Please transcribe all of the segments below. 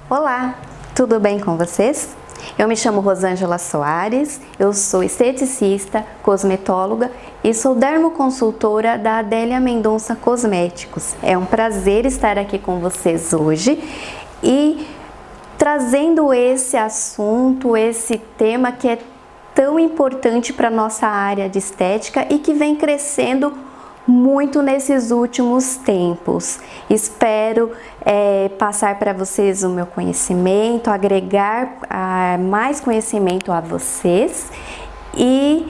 Olá, tudo bem com vocês? Eu me chamo Rosângela Soares, eu sou esteticista, cosmetóloga e sou dermoconsultora da Adélia Mendonça Cosméticos. É um prazer estar aqui com vocês hoje e trazendo esse assunto, esse tema que é tão importante para a nossa área de estética e que vem crescendo muito nesses últimos tempos. Espero passar para vocês o meu conhecimento, agregar mais conhecimento a vocês e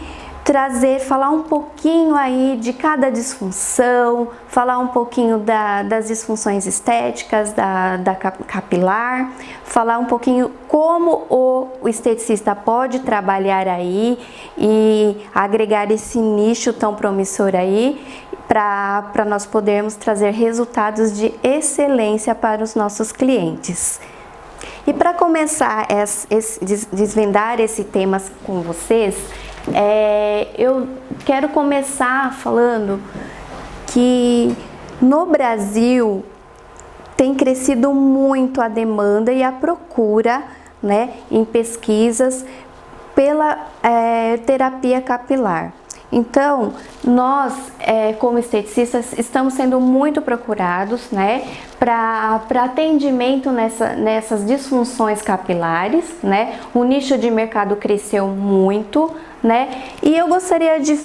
falar um pouquinho aí de cada disfunção, falar um pouquinho das disfunções estéticas, da capilar, falar um pouquinho como o esteticista pode trabalhar aí e agregar esse nicho tão promissor aí para nós podermos trazer resultados de excelência para os nossos clientes. E para começar desvendar esse tema com vocês, eu quero começar falando que no Brasil tem crescido muito a demanda e a procura, né, em pesquisas pela terapia capilar. Então, nós, como esteticistas, estamos sendo muito procurados, né, para atendimento nessas disfunções capilares, né? O nicho de mercado cresceu muito, né? E eu gostaria de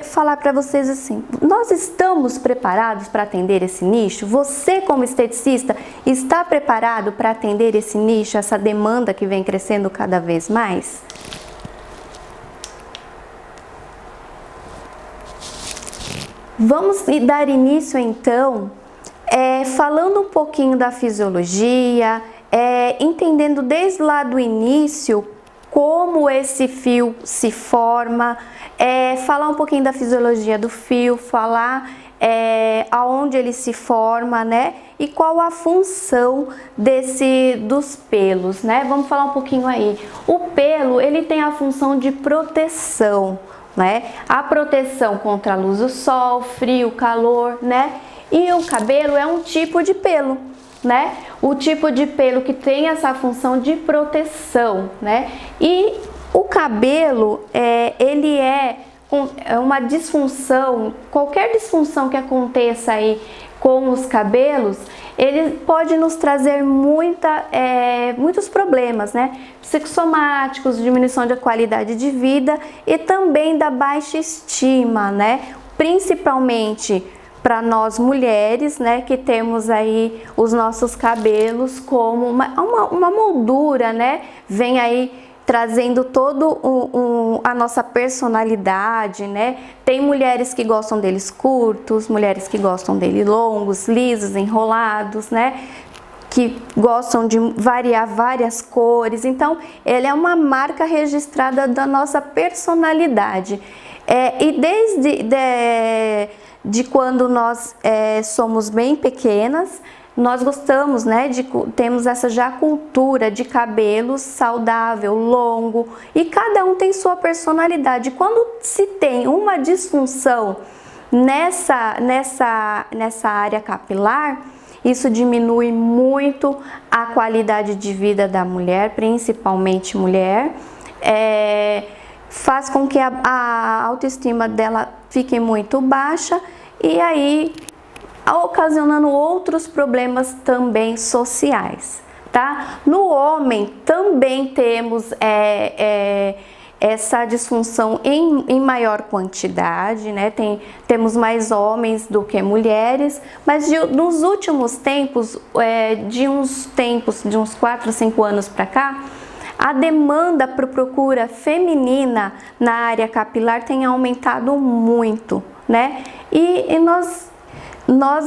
falar para vocês assim, nós estamos preparados para atender esse nicho? Você, como esteticista, está preparado para atender esse nicho, essa demanda que vem crescendo cada vez mais? Vamos dar início então, falando um pouquinho da fisiologia, entendendo desde lá do início como esse fio se forma, falar um pouquinho da fisiologia do fio, falar aonde ele se forma, né? E qual a função dos pelos, né? Vamos falar um pouquinho aí. O pelo, ele tem a função de proteção, né? A proteção contra a luz do sol, frio, calor, né? E o cabelo é um tipo de pelo, né? O tipo de pelo que tem essa função de proteção, né? E o cabelo, ele é uma disfunção, qualquer disfunção que aconteça aí com os cabelos, ele pode nos trazer muitos problemas, né? Psicossomáticos, diminuição da qualidade de vida e também da baixa estima, né? Principalmente para nós mulheres, né? Que temos aí os nossos cabelos como uma moldura, né? Vem aí trazendo todo a nossa personalidade, né? Tem mulheres que gostam deles curtos, mulheres que gostam dele longos, lisos, enrolados, né? Que gostam de variar várias cores. Então, ele é uma marca registrada da nossa personalidade. E desde quando nós somos bem pequenas, nós gostamos, né, temos essa já cultura de cabelo saudável, longo, e cada um tem sua personalidade. Quando se tem uma disfunção nessa área capilar, isso diminui muito a qualidade de vida da mulher, principalmente mulher, faz com que a autoestima dela fique muito baixa e aí ocasionando outros problemas também sociais, tá? No homem também temos essa disfunção em maior quantidade, né? Temos mais homens do que mulheres, mas nos últimos tempos, de uns 4 ou 5 anos para cá, a demanda por procura feminina na área capilar tem aumentado muito, né? E nós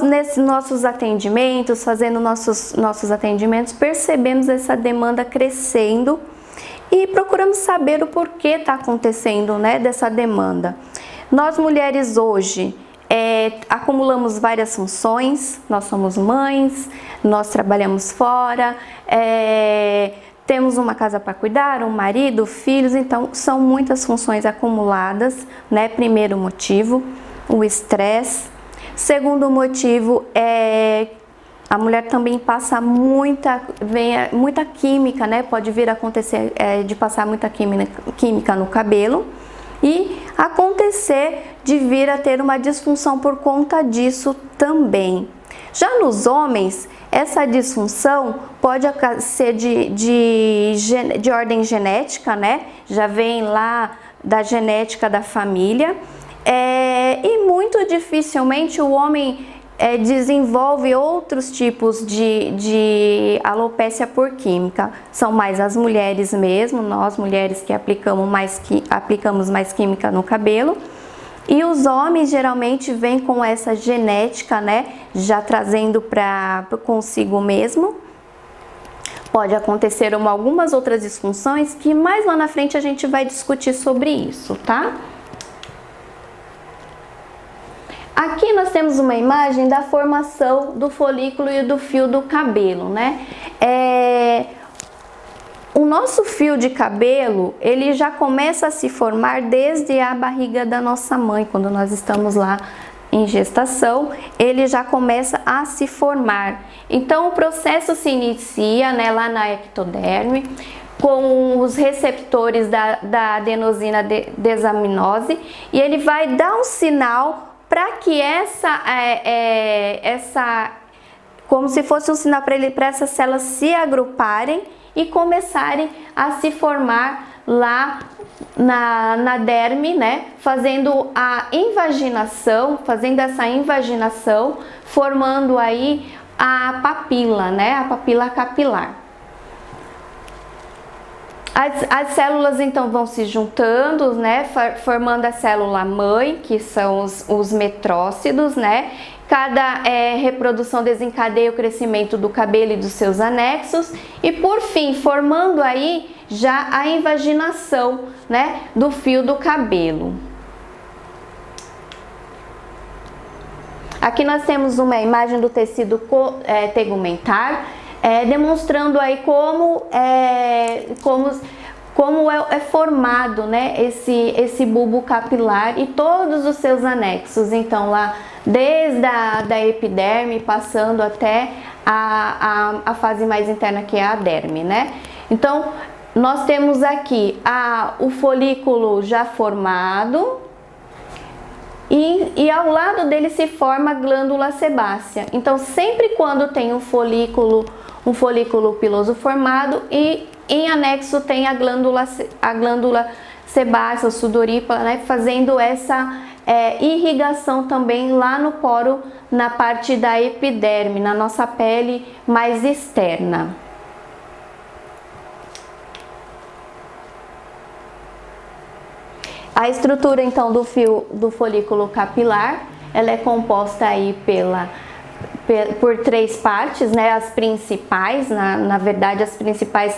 nesses nossos atendimentos, fazendo nossos atendimentos, percebemos essa demanda crescendo e procuramos saber o porquê está acontecendo, né, dessa demanda. Nós mulheres hoje acumulamos várias funções, nós somos mães, nós trabalhamos fora, temos uma casa para cuidar, um marido, filhos, então são muitas funções acumuladas, né? Primeiro motivo, o estresse. Segundo motivo é A mulher também passa muita química, né? Pode vir a acontecer de passar muita química no cabelo e acontecer de vir a ter uma disfunção por conta disso também. Já nos homens, essa disfunção pode ser de ordem genética, né? Já vem lá da genética da família, e muito dificilmente o homem desenvolve outros tipos de alopécia por química. São mais as mulheres mesmo, nós mulheres que aplicamos mais química no cabelo. E os homens geralmente vêm com essa genética, né, já trazendo para consigo mesmo. Pode acontecer algumas outras disfunções que mais lá na frente a gente vai discutir sobre isso, tá? Aqui nós temos uma imagem da formação do folículo e do fio do cabelo, né? O nosso fio de cabelo, ele já começa a se formar desde a barriga da nossa mãe, quando nós estamos lá em gestação, ele já começa a se formar. Então o processo se inicia, né, lá na ectoderme, com os receptores da adenosina desaminose, e ele vai dar um sinal para que como se fosse um sinal para essas células se agruparem e começarem a se formar lá na derme, né? Fazendo essa invaginação, formando aí a papila, né? A papila capilar. As células então vão se juntando, né, formando a célula mãe, que são os metrócidos, né? Cada reprodução desencadeia o crescimento do cabelo e dos seus anexos e por fim formando aí já a invaginação, né, do fio do cabelo. Aqui nós temos uma imagem do tecido tegumentar, demonstrando aí como é formado, né, esse bulbo capilar e todos os seus anexos. Então lá desde da epiderme, passando até a fase mais interna, que é a derme, né? Então nós temos aqui o folículo já formado, e ao lado dele se forma a glândula sebácea. Então sempre quando tem um folículo piloso formado, e em anexo tem a glândula sebácea, sudorípara, né, fazendo essa irrigação também lá no poro, na parte da epiderme, na nossa pele mais externa. A estrutura então do folículo capilar, ela é composta aí por 3 partes, né? As principais, na verdade as principais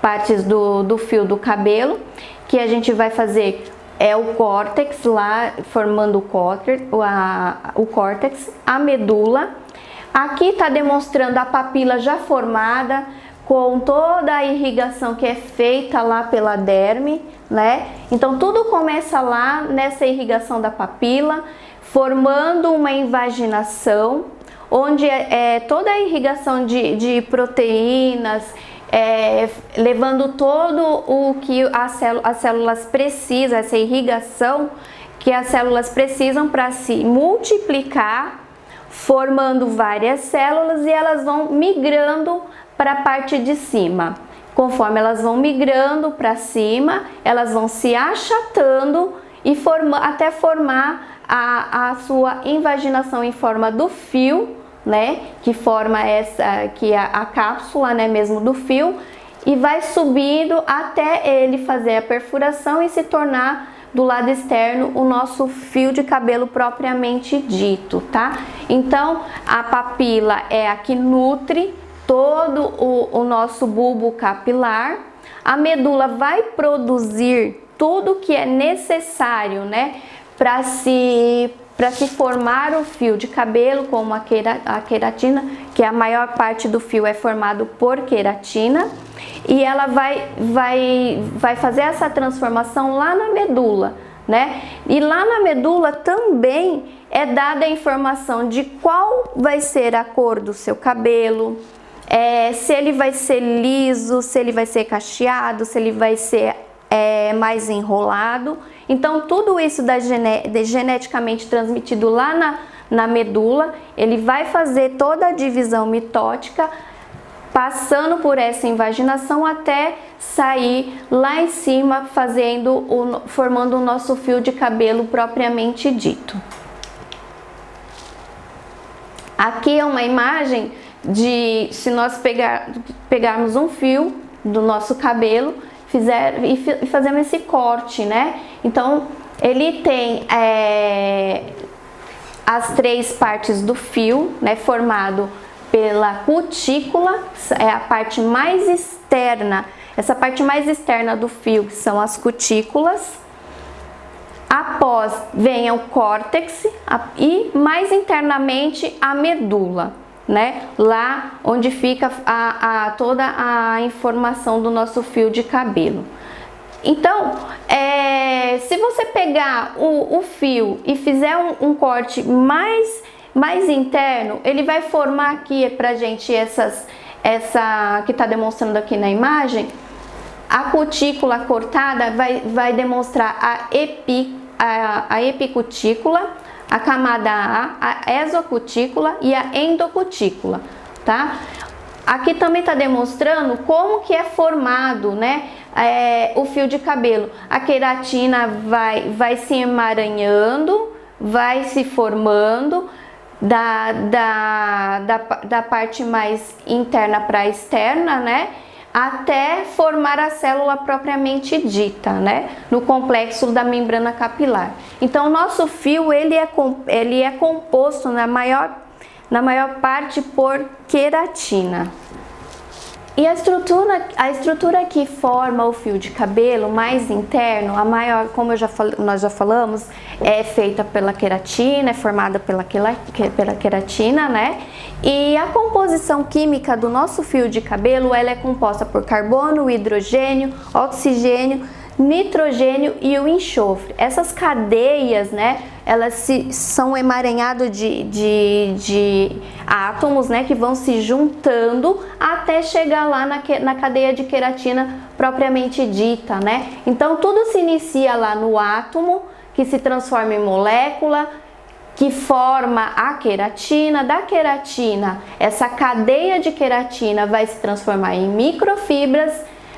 partes do fio do cabelo, que a gente vai fazer o córtex, lá formando o córtex, a medula. Aqui está demonstrando a papila já formada, com toda a irrigação que é feita lá pela derme, né? Então tudo começa lá nessa irrigação da papila, formando uma invaginação, onde toda a irrigação de proteínas, levando todo o que as células precisam, essa irrigação que as células precisam para se multiplicar, formando várias células, e elas vão migrando para a parte de cima. Conforme elas vão migrando para cima, elas vão se achatando e até formar a sua invaginação em forma do fio, né, que forma a cápsula, né, mesmo do fio, e vai subindo até ele fazer a perfuração e se tornar do lado externo o nosso fio de cabelo propriamente dito, tá? Então a papila é a que nutre todo o nosso bulbo capilar. A medula vai produzir tudo que é necessário, né, para se formar o fio de cabelo, como a queratina, que a maior parte do fio é formado por queratina, e ela vai fazer essa transformação lá na medula, né? E lá na medula também é dada a informação de qual vai ser a cor do seu cabelo, se ele vai ser liso, se ele vai ser cacheado, se ele vai ser mais enrolado. Então tudo isso geneticamente transmitido lá na medula, ele vai fazer toda a divisão mitótica, passando por essa invaginação até sair lá em cima, formando o nosso fio de cabelo propriamente dito. Aqui é uma imagem de se nós pegarmos um fio do nosso cabelo e fazermos esse corte, né? Então ele tem as três partes do fio, né, formado pela cutícula, é a parte mais externa. Essa parte mais externa do fio são as cutículas. Após vem o córtex e mais internamente a medula, né? Lá onde fica toda a informação do nosso fio de cabelo. Então, se você pegar o fio e fizer um corte mais interno, ele vai formar aqui pra gente essa que está demonstrando aqui na imagem. A cutícula cortada vai demonstrar a epicutícula, a camada a exocutícula e a endocutícula, tá? Aqui também está demonstrando como que é formado, né, o fio de cabelo. A queratina vai se emaranhando, vai se formando da parte mais interna para a externa, né, até formar a célula propriamente dita, né, no complexo da membrana capilar. Então, o nosso fio ele é composto na maior parte por queratina. E a estrutura que forma o fio de cabelo mais interno, a maior, como nós já falamos, é feita pela queratina, é formada pela queratina, né? E a composição química do nosso fio de cabelo, ela é composta por carbono, hidrogênio, oxigênio, nitrogênio e o enxofre. Essas cadeias, né, elas são emaranhadas de átomos, né, que vão se juntando até chegar lá na cadeia de queratina propriamente dita, né? Então tudo se inicia lá no átomo, que se transforma em molécula, que forma a queratina. Da queratina, essa cadeia de queratina vai se transformar em microfibras,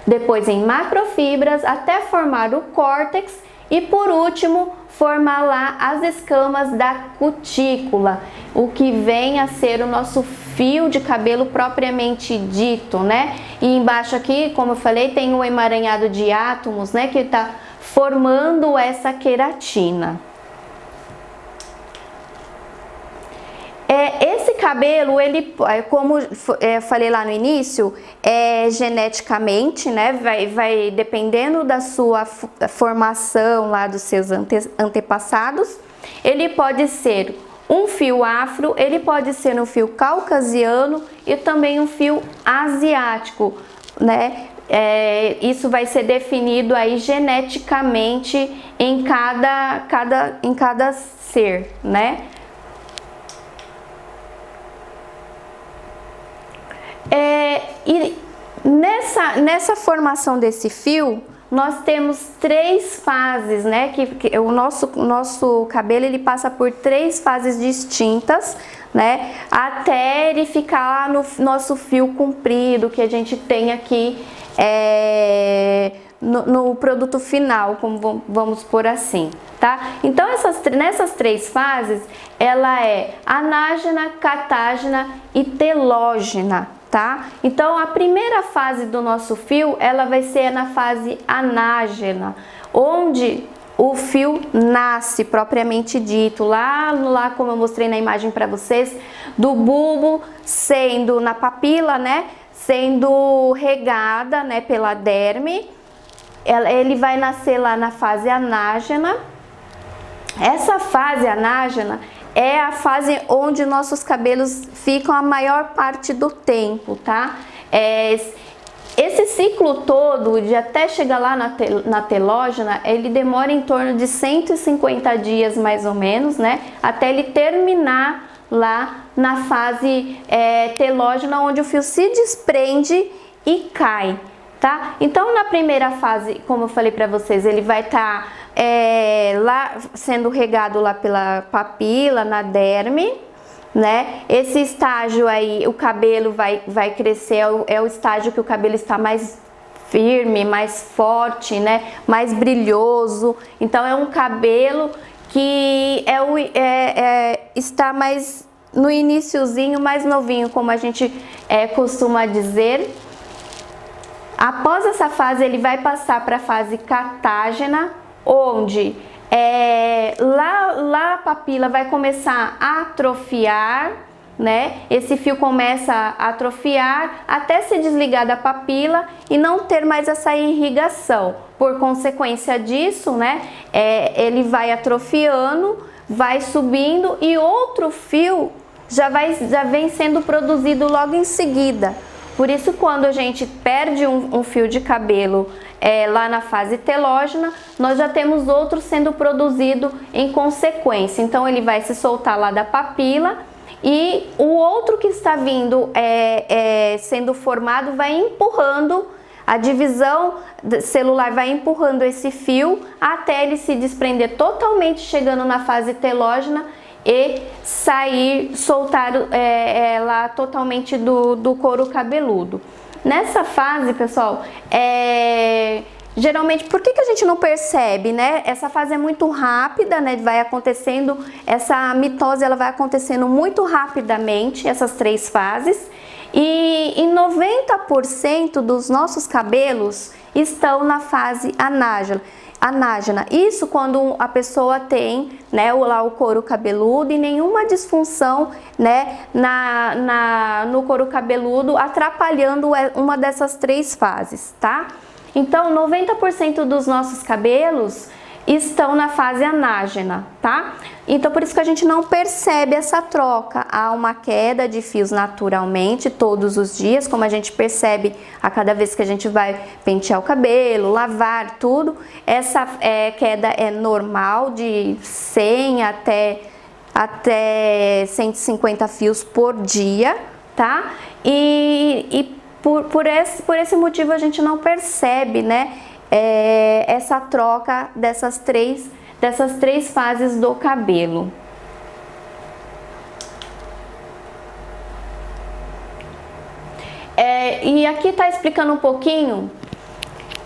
depois em macrofibras, até formar o córtex e por último formar lá as escamas da cutícula, o que vem a ser o nosso fio de cabelo propriamente dito, né? E embaixo aqui, como eu falei, tem um emaranhado de átomos, né, que está formando essa queratina. Esse cabelo, ele, como eu falei lá no início, geneticamente, né, vai dependendo da sua formação lá dos seus antepassados. Ele pode ser um fio afro, ele pode ser um fio caucasiano e também um fio asiático, né? Isso vai ser definido aí geneticamente em cada ser, né? E nessa formação desse fio, nós temos três fases, né? Que o nosso cabelo ele passa por três fases distintas, né? Até ele ficar no nosso fio comprido que a gente tem aqui no produto final, como vamos por assim, tá? Então nessas três fases, ela é anágena, catágena e telógena. Tá? Então a primeira fase do nosso fio, ela vai ser na fase anágena, onde o fio nasce propriamente dito, lá como eu mostrei na imagem para vocês, do bulbo sendo na papila, né, sendo regada, né, pela derme. Ele vai nascer lá na fase anágena. Essa fase anágena é a fase onde nossos cabelos ficam a maior parte do tempo, tá? Esse ciclo todo, de até chegar lá na telógena, ele demora em torno de 150 dias mais ou menos, né? Até ele terminar lá na fase telógena, onde o fio se desprende e cai, tá? Então, na primeira fase, como eu falei para vocês, ele vai estar lá sendo regado lá pela papila, na derme, né? Esse estágio aí, o cabelo vai crescer, é o estágio que o cabelo está mais firme, mais forte, né? Mais brilhoso. Então, é um cabelo que está mais no iniciozinho, mais novinho, como a gente costuma dizer. Após essa fase, ele vai passar para a fase catágena, onde lá a papila vai começar a atrofiar, né? Esse fio começa a atrofiar até se desligar da papila e não ter mais essa irrigação. Por consequência disso, né? Ele vai atrofiando, vai subindo e outro fio já vem sendo produzido logo em seguida. Por isso, quando a gente perde um fio de cabelo lá na fase telógena, nós já temos outro sendo produzido em consequência. Então, ele vai se soltar lá da papila e o outro que está vindo sendo formado vai empurrando, a divisão celular vai empurrando esse fio até ele se desprender totalmente, chegando na fase telógena e soltar lá totalmente do couro cabeludo. Nessa fase, pessoal, geralmente, por que a gente não percebe, né? Essa fase é muito rápida, né? Vai acontecendo, essa mitose ela vai acontecendo muito rapidamente, essas 3 fases. E em 90% dos nossos cabelos estão na fase anágena. Isso quando a pessoa tem, né, lá o couro cabeludo e nenhuma disfunção, né, no couro cabeludo atrapalhando uma dessas 3 fases, tá? Então, 90% dos nossos cabelos estão na fase anágena, tá? Então, por isso que a gente não percebe essa troca. Há uma queda de fios naturalmente todos os dias, como a gente percebe a cada vez que a gente vai pentear o cabelo, lavar tudo. Essa queda é normal, de 100 até 150 fios por dia, tá? E por esse motivo a gente não percebe, né? Essa troca dessas três fases do cabelo. E aqui tá explicando um pouquinho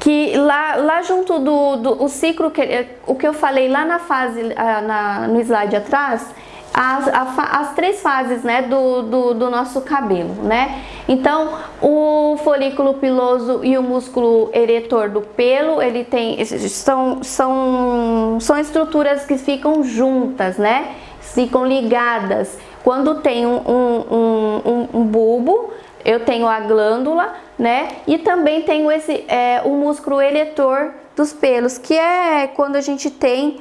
que lá junto o ciclo, o que eu falei lá na fase, no slide atrás, as 3 fases, né, do nosso cabelo, né? Então, o folículo piloso e o músculo eretor do pelo, ele são estruturas que ficam juntas, né? Ficam ligadas. Quando tem um bulbo, eu tenho a glândula, né? E também tenho o músculo eretor dos pelos, que é quando a gente tem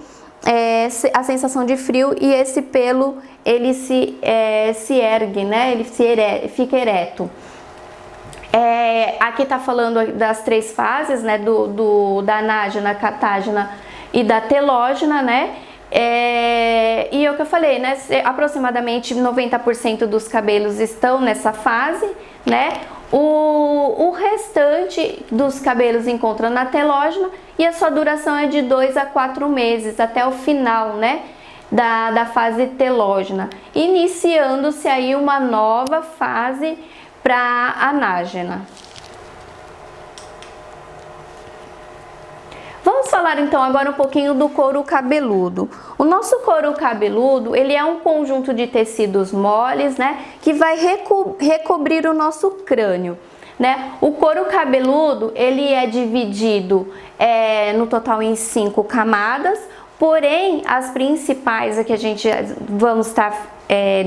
a sensação de frio e esse pelo ele se ergue, né? Ele fica ereto. Aqui tá falando das 3 fases, né? Da anágena, catágena e da telógena, né? E é o que eu falei, né? Aproximadamente 90% dos cabelos estão nessa fase, né? O restante dos cabelos encontra na telógena e a sua duração é de 2 a 4 meses, até o final, né, da fase telógena, iniciando-se aí uma nova fase para anágena. Vamos falar então agora um pouquinho do couro cabeludo. O nosso couro cabeludo, ele é um conjunto de tecidos moles, né, que vai recobrir o nosso crânio, né? O couro cabeludo, ele é dividido no total em 5 camadas, porém as principais que a gente vamos estar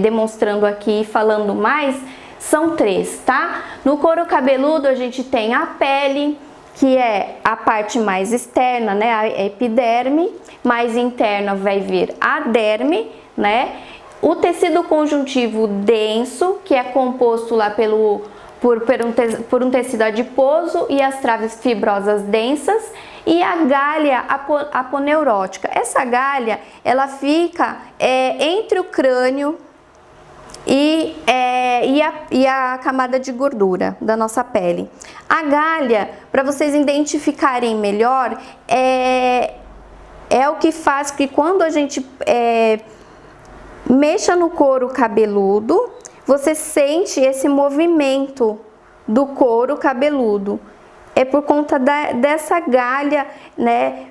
demonstrando aqui, falando mais, são 3, tá? No couro cabeludo a gente tem a pele, que é a parte mais externa, né, a epiderme, mais interna vai vir a derme, né? O tecido conjuntivo denso, que é composto lá por um tecido adiposo e as traves fibrosas densas, e a galha aponeurótica. Essa galha, ela fica entre o crânio e a camada de gordura da nossa pele. A galha, para vocês identificarem melhor, é o que faz que quando a gente mexa no couro cabeludo, você sente esse movimento do couro cabeludo. É por conta dessa galha, né,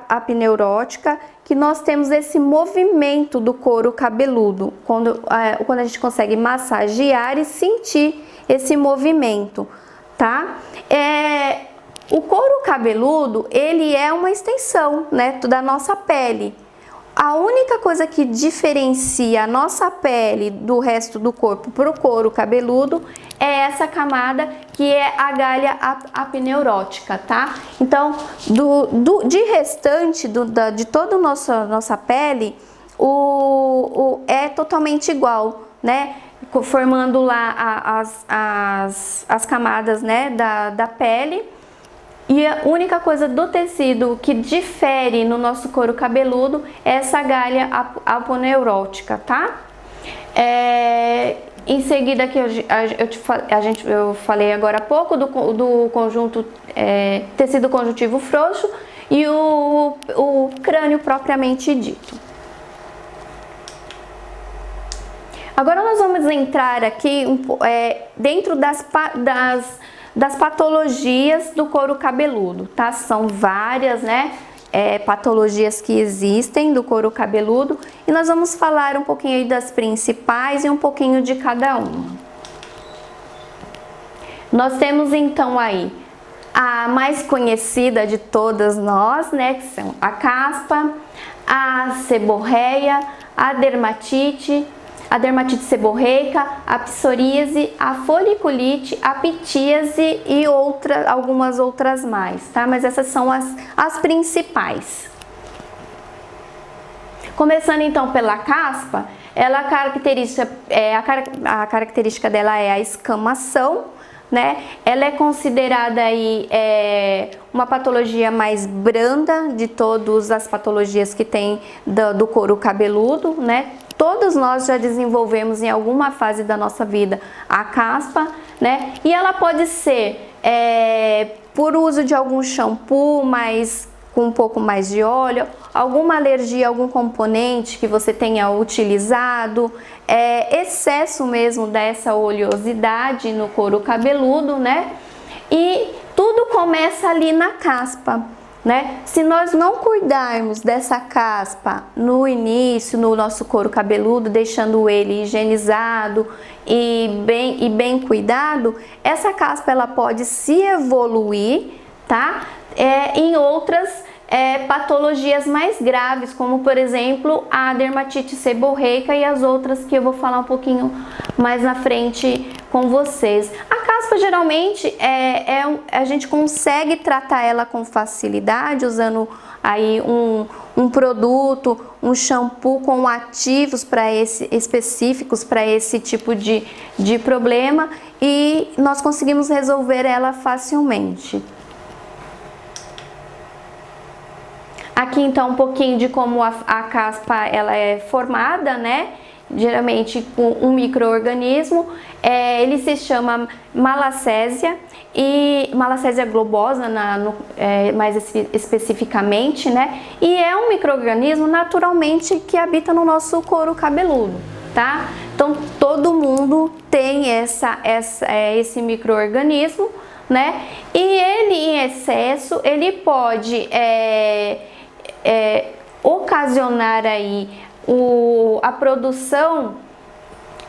apneurótica, que nós temos esse movimento do couro cabeludo, quando a gente consegue massagear e sentir esse movimento, tá? O couro cabeludo, ele é uma extensão, né, da nossa pele. A única coisa que diferencia a nossa pele do resto do corpo para o couro cabeludo é essa camada, que é a galha apneurótica, tá? Então, de restante de toda a nossa pele, é totalmente igual, né? Formando lá as camadas, né, da pele. E a única coisa do tecido que difere no nosso couro cabeludo é essa galha aponeurótica, tá? Em seguida, aqui eu falei agora há pouco do conjunto tecido conjuntivo frouxo e o crânio propriamente dito. Agora nós vamos entrar aqui dentro das patologias do couro cabeludo, tá? São várias, né, patologias que existem do couro cabeludo, e nós vamos falar um pouquinho aí das principais e um pouquinho de cada uma. Nós temos então aí a mais conhecida de todas nós, né, que são a caspa, a seborreia, a dermatite seborreica, a psoríase, a foliculite, a pitíase e algumas outras mais, tá? Mas essas são as principais. Começando então pela caspa, a característica dela é a escamação, né? Ela é considerada aí uma patologia mais branda de todas as patologias que tem do couro cabeludo, né? Todos nós já desenvolvemos em alguma fase da nossa vida a caspa, né? E ela pode ser por uso de algum shampoo, mas com um pouco mais de óleo, alguma alergia, algum componente que você tenha utilizado, excesso mesmo dessa oleosidade no couro cabeludo, né? E tudo começa ali na caspa, né? Se nós não cuidarmos dessa caspa no início, no nosso couro cabeludo, deixando ele higienizado e bem cuidado, essa caspa ela pode se evoluir, tá? Em outras patologias mais graves, como por exemplo a dermatite seborreica e as outras que eu vou falar um pouquinho mais na frente com vocês. A caspa geralmente a gente consegue tratar ela com facilidade usando aí um produto, um shampoo com ativos específicos para esse tipo de problema, e nós conseguimos resolver ela facilmente. Aqui então um pouquinho de como a caspa ela é formada, né? Geralmente com um micro-organismo, ele se chama malacésia, e malacésia globosa mais especificamente, né? E é um micro-organismo naturalmente que habita no nosso couro cabeludo, tá? Então todo mundo tem esse micro-organismo, né? E ele em excesso, ele pode ocasionar aí a produção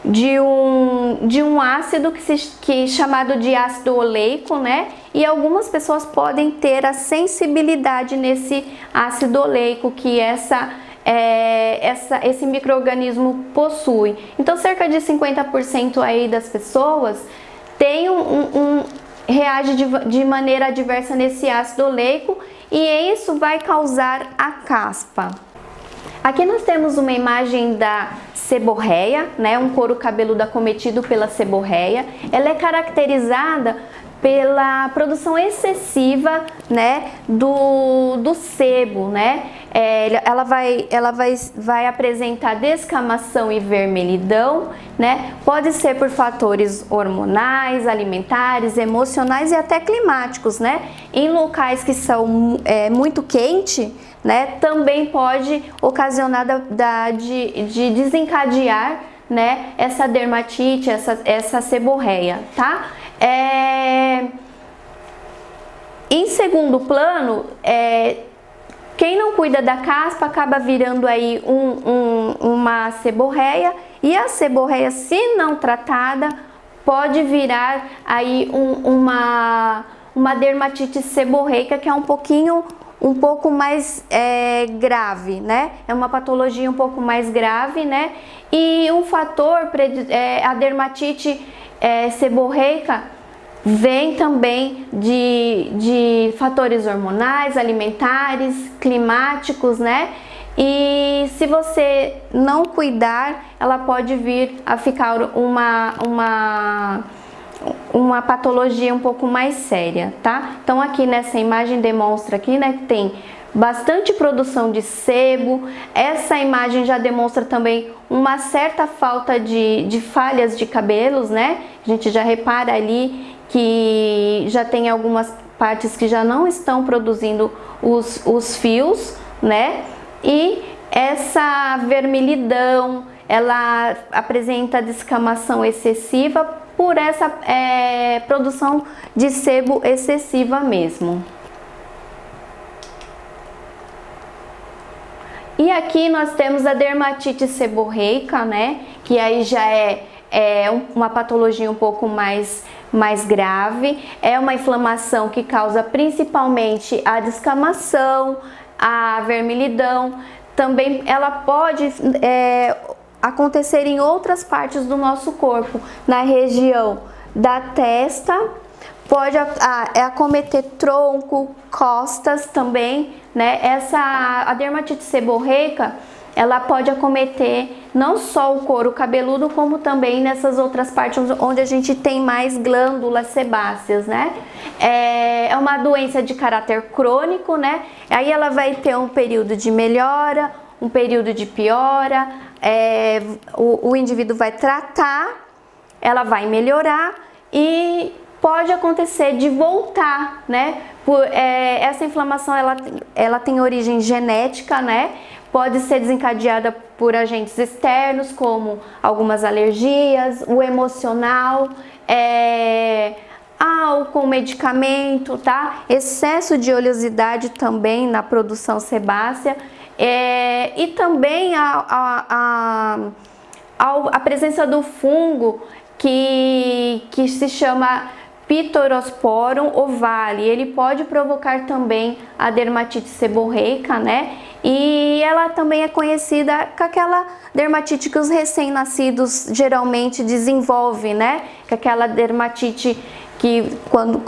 de um ácido que é chamado de ácido oleico, né? E algumas pessoas podem ter a sensibilidade nesse ácido oleico que esse micro-organismo possui. Então, cerca de 50% aí das pessoas reage de maneira adversa nesse ácido oleico, e isso vai causar a caspa. Aqui nós temos uma imagem da seborreia, né, um couro cabeludo acometido pela seborreia. Ela é caracterizada pela produção excessiva, né, do sebo, né? Ela vai apresentar descamação e vermelhidão, né? Pode ser por fatores hormonais, alimentares, emocionais e até climáticos, né? Em locais que são muito quente, né? Também pode ocasionar de desencadear, né, essa dermatite, essa seborreia, tá? Em segundo plano, quem não cuida da caspa acaba virando aí uma seborreia, e a seborreia, se não tratada, pode virar aí uma dermatite seborreica, que é um pouco mais grave, né? É uma patologia um pouco mais grave, né? E um fator, a dermatite seborreica, vem também de fatores hormonais, alimentares, climáticos, né? E se você não cuidar, ela pode vir a ficar uma patologia um pouco mais séria, tá? Então aqui nessa imagem demonstra aqui, né, que tem bastante produção de sebo. Essa imagem já demonstra também uma certa falta de falhas de cabelos, né? A gente já repara ali que já tem algumas partes que já não estão produzindo os fios, né? E essa vermelhidão, ela apresenta descamação excessiva por essa produção de sebo excessiva mesmo. E aqui nós temos a dermatite seborreica, né? Que aí já é uma patologia um pouco mais grave. É uma inflamação que causa principalmente a descamação, a vermelhidão. Também ela pode acontecer em outras partes do nosso corpo, na região da testa, pode acometer tronco, costas também, né? A dermatite seborreica, ela pode acometer não só o couro cabeludo, como também nessas outras partes onde a gente tem mais glândulas sebáceas, né? É uma doença de caráter crônico, né? Aí ela vai ter um período de melhora, um período de piora, o indivíduo vai tratar, ela vai melhorar e pode acontecer de voltar, né? Essa inflamação ela tem origem genética, né? Pode ser desencadeada por agentes externos, como algumas alergias, o emocional, álcool, medicamento, tá? Excesso de oleosidade também na produção sebácea, e também a presença do fungo que se chama Pityrosporum ovale. Ele pode provocar também a dermatite seborreica, né? E ela também é conhecida com aquela dermatite que os recém-nascidos geralmente desenvolvem, né? Com aquela dermatite que quando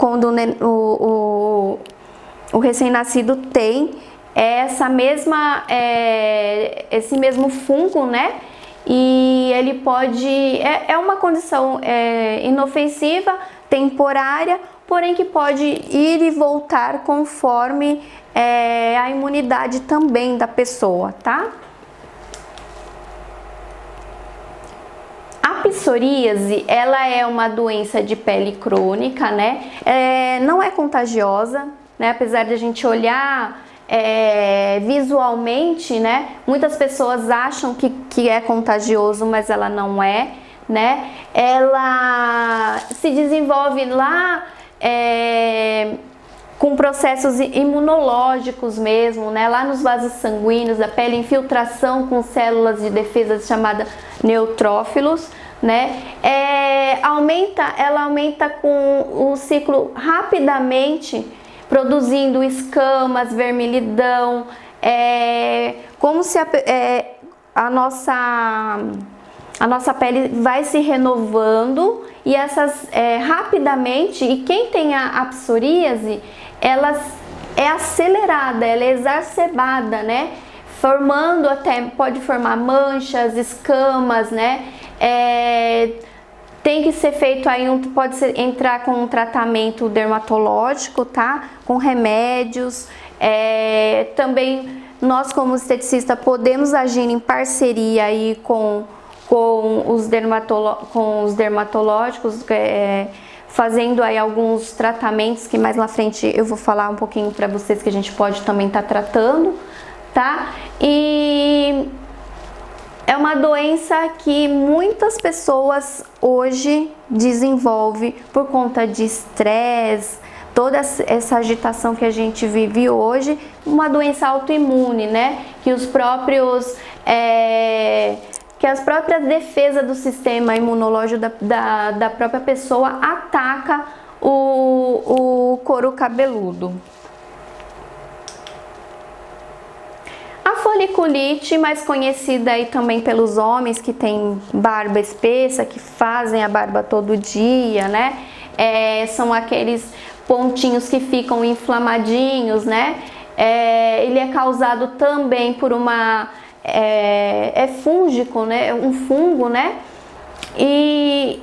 o recém-nascido tem esse mesmo fungo, né? E ele pode... É uma condição inofensiva, temporária, porém que pode ir e voltar conforme a imunidade também da pessoa, tá? A psoríase, ela é uma doença de pele crônica, né? Não é contagiosa, né? Apesar de a gente olhar visualmente, né? Muitas pessoas acham que é contagioso, mas ela não é, né? Ela se desenvolve lá com processos imunológicos mesmo, né? Lá nos vasos sanguíneos da pele, infiltração com células de defesa chamada neutrófilos, né? Ela aumenta com o ciclo rapidamente, produzindo escamas, vermelhidão, como se a nossa pele vai se renovando e essas rapidamente, e quem tem a psoríase, ela é acelerada, ela é exacerbada, né? formando até, pode formar manchas, escamas, né? Tem que ser feito aí, entrar com um tratamento dermatológico, tá? Com remédios. Também nós, como esteticista, podemos agir em parceria aí com os dermatológicos, fazendo aí alguns tratamentos que mais na frente eu vou falar um pouquinho para vocês que a gente pode também estar tratando, tá? E é uma doença que muitas pessoas hoje desenvolvem por conta de estresse, toda essa agitação que a gente vive hoje, uma doença autoimune, né? Que as próprias defesas do sistema imunológico da própria pessoa ataca o couro cabeludo. A foliculite, mais conhecida aí também pelos homens que têm barba espessa, que fazem a barba todo dia, né? São aqueles pontinhos que ficam inflamadinhos, né? Ele é causado também por fúngico, né? Um fungo, né? E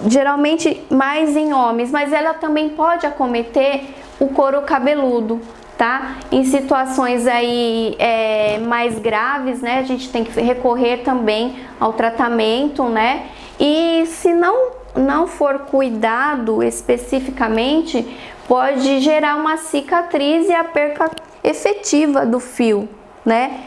geralmente mais em homens, mas ela também pode acometer o couro cabeludo, tá? Em situações aí mais graves, né? A gente tem que recorrer também ao tratamento, né? E se não for cuidado especificamente, pode gerar uma cicatriz e a perca efetiva do fio, né?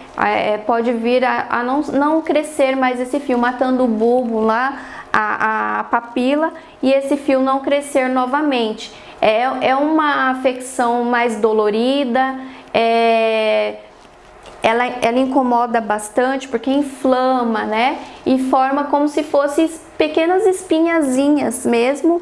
Pode vir a não crescer mais esse fio, matando o bulbo lá, a papila, e esse fio não crescer novamente. É uma afecção mais dolorida, ela incomoda bastante porque inflama, né? E forma como se fossem pequenas espinhazinhas mesmo,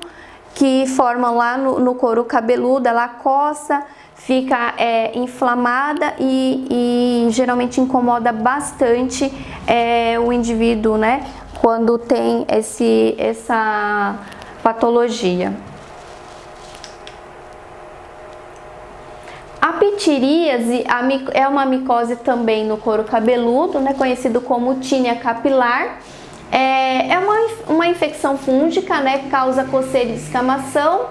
que formam lá no couro cabeludo. Ela coça, fica inflamada e geralmente incomoda bastante o indivíduo, né? Quando tem essa patologia. A pitiríase é uma micose também no couro cabeludo, né, conhecido como tínia capilar. É uma infecção fúngica, né, que causa coceira e descamação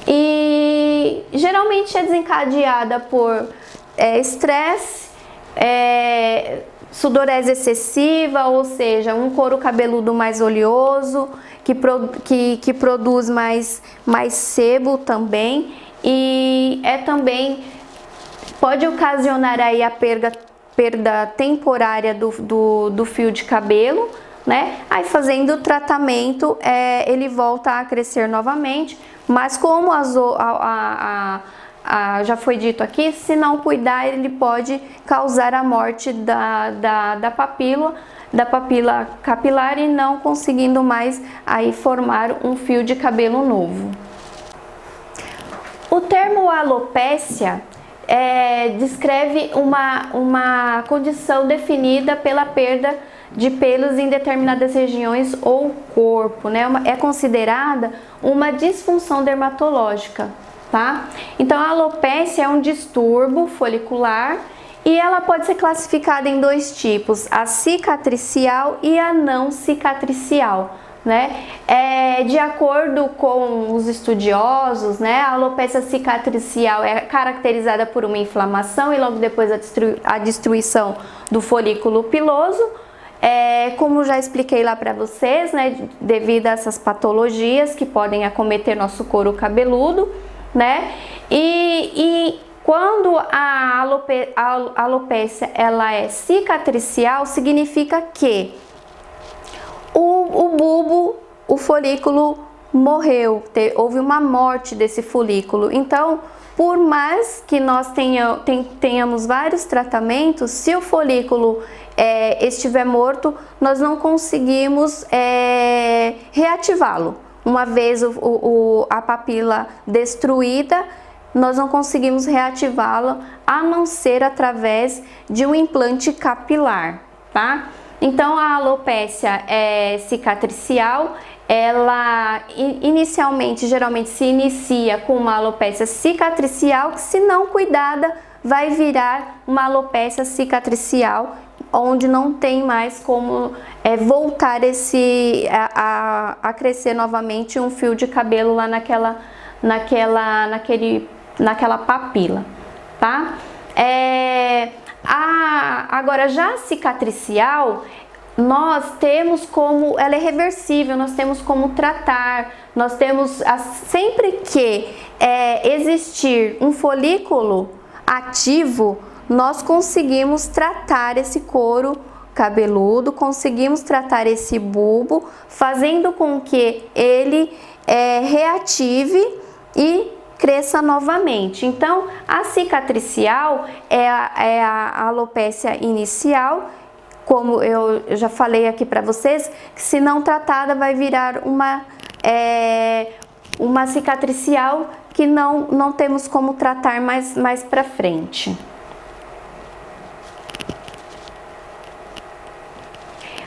e geralmente é desencadeada por estresse, sudorese excessiva, ou seja, um couro cabeludo mais oleoso, que produz mais sebo também, e também pode ocasionar aí a perda temporária do fio de cabelo, né? Aí fazendo o tratamento, ele volta a crescer novamente, mas como já foi dito aqui, se não cuidar, ele pode causar a morte da papila capilar e não conseguindo mais aí formar um fio de cabelo novo. O termo alopécia descreve uma condição definida pela perda de pelos em determinadas regiões ou corpo, né? É considerada uma disfunção dermatológica, tá? Então a alopécia é um distúrbio folicular e ela pode ser classificada em dois tipos, a cicatricial e a não cicatricial, né? De acordo com os estudiosos, né, a alopécia cicatricial é caracterizada por uma inflamação e logo depois a destruição do folículo piloso, como já expliquei lá para vocês, né, devido a essas patologias que podem acometer nosso couro cabeludo, né? E quando a alopécia ela é cicatricial, significa que o bulbo, o folículo morreu, houve uma morte desse folículo. Então, por mais que nós tenhamos vários tratamentos, se o folículo estiver morto, nós não conseguimos reativá-lo. Uma vez a papila destruída, nós não conseguimos reativá-la, a não ser através de um implante capilar, tá? Então a alopécia cicatricial, ela inicialmente, geralmente se inicia com uma alopécia cicatricial que, se não cuidada, vai virar uma alopécia cicatricial, onde não tem mais como voltar a crescer novamente um fio de cabelo lá naquela papila, tá? Agora, já a cicatricial, nós temos como, ela é reversível, nós temos como tratar, nós temos, sempre que existir um folículo ativo, nós conseguimos tratar esse couro cabeludo, conseguimos tratar esse bulbo, fazendo com que ele reative e cresça novamente. Então, a cicatricial é a alopécia inicial, como eu já falei aqui para vocês, que se não tratada vai virar uma cicatricial que não temos como tratar mais para frente.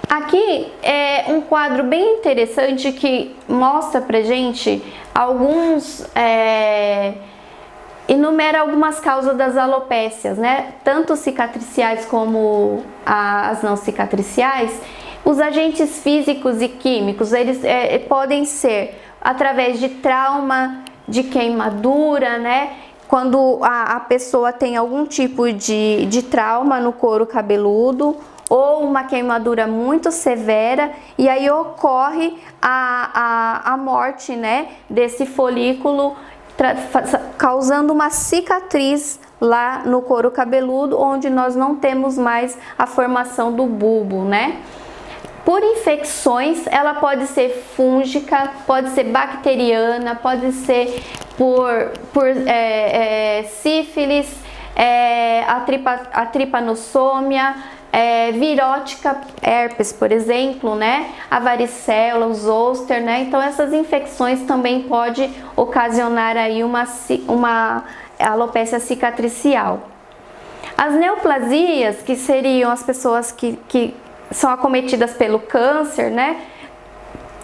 Aqui é um quadro bem interessante que mostra pra gente enumera algumas causas das alopécias, né? Tanto cicatriciais como as não cicatriciais. Os agentes físicos e químicos, eles podem ser através de trauma, de queimadura, né? Quando a pessoa tem algum tipo de trauma no couro cabeludo, ou uma queimadura muito severa, e aí ocorre a morte, né, desse folículo, causando uma cicatriz lá no couro cabeludo, onde nós não temos mais a formação do bulbo, né? Por infecções, ela pode ser fúngica, pode ser bacteriana, pode ser por sífilis, a tripanossômia, virótica, herpes, por exemplo, né? A varicela, o zoster, né? Então, essas infecções também pode ocasionar aí uma alopécia cicatricial. As neoplasias, que seriam as pessoas que são acometidas pelo câncer, né?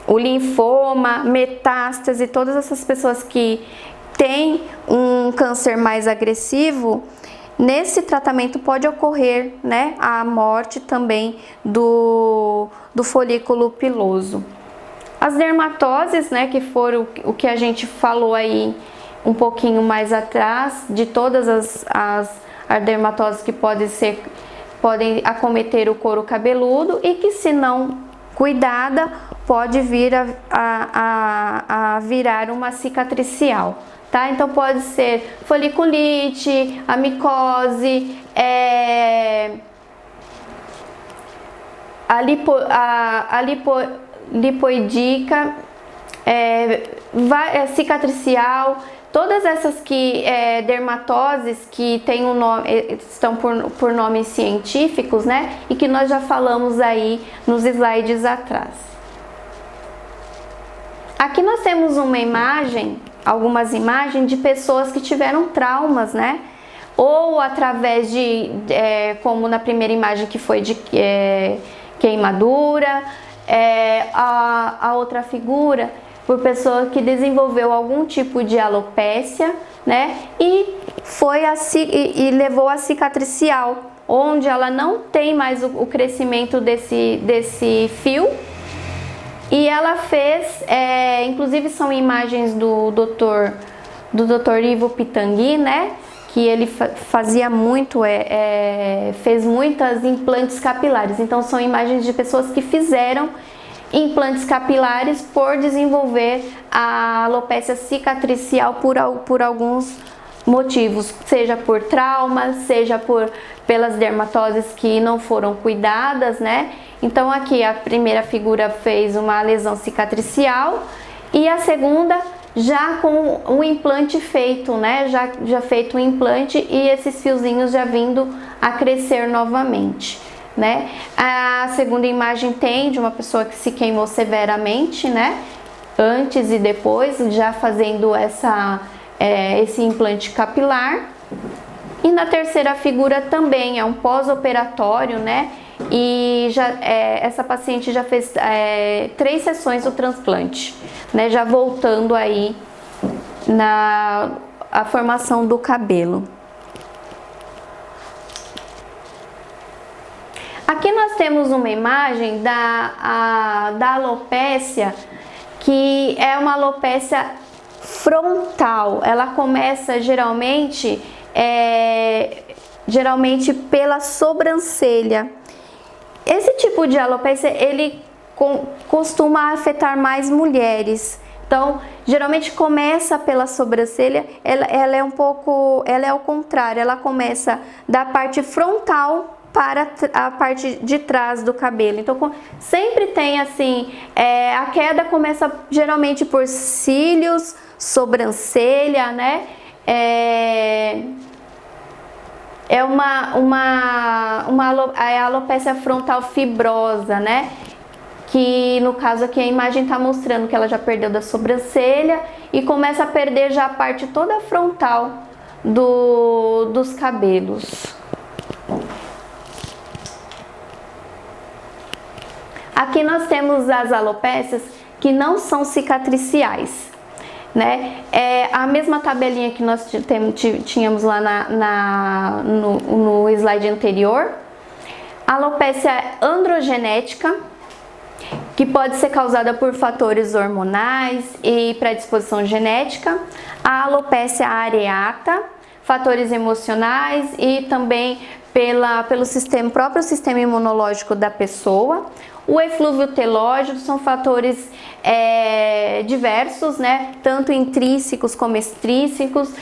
O linfoma, metástase, todas essas pessoas que têm um câncer mais agressivo, nesse tratamento pode ocorrer, né, a morte também do folículo piloso. As dermatoses, né, que foram o que a gente falou aí um pouquinho mais atrás, de todas as dermatoses que podem acometer o couro cabeludo e que, se não cuidada, pode vir a virar uma cicatricial. Tá? Então pode ser foliculite, a micose, lipoidica, cicatricial, todas essas dermatoses que tem um nome, estão por nomes científicos, né? E que nós já falamos aí nos slides atrás. Aqui nós temos algumas imagens de pessoas que tiveram traumas, né? Ou através como na primeira imagem que foi de queimadura, a outra figura por pessoa que desenvolveu algum tipo de alopécia, né? E levou a cicatricial, onde ela não tem mais o crescimento desse fio. E ela fez, inclusive são imagens do Dr. Ivo Pitangui, né? Que ele fazia fez muitas implantes capilares. Então são imagens de pessoas que fizeram implantes capilares por desenvolver a alopécia cicatricial por alguns motivos, seja por trauma, seja pelas dermatoses que não foram cuidadas, né? Então aqui a primeira figura fez uma lesão cicatricial e a segunda já com o implante feito, né? Já feito o implante e esses fiozinhos já vindo a crescer novamente, né? A segunda imagem tem de uma pessoa que se queimou severamente, né? Antes e depois, já fazendo esse implante capilar. E na terceira figura também é um pós-operatório, né? E essa paciente já fez 3 sessões do transplante, né? Já voltando aí a formação do cabelo. Aqui nós temos uma imagem da alopécia, que é uma alopécia frontal. Ela começa geralmente pela sobrancelha. Esse tipo de alopécia, ele costuma afetar mais mulheres. Então, geralmente começa pela sobrancelha, ela é ao contrário, ela começa da parte frontal para a parte de trás do cabelo. Então, sempre tem assim, a queda começa geralmente por cílios, sobrancelha, né? É uma alopécia frontal fibrosa, né? Que no caso aqui a imagem está mostrando que ela já perdeu da sobrancelha e começa a perder já a parte toda frontal dos cabelos. Aqui nós temos as alopécias que não são cicatriciais, né? É a mesma tabelinha que nós tínhamos lá no slide anterior. Alopécia androgenética, que pode ser causada por fatores hormonais e predisposição genética. A alopécia areata, fatores emocionais e também pelo próprio sistema imunológico da pessoa. O eflúvio telógeno são fatores diversos, né? Tanto intrínsecos como extrínsecos,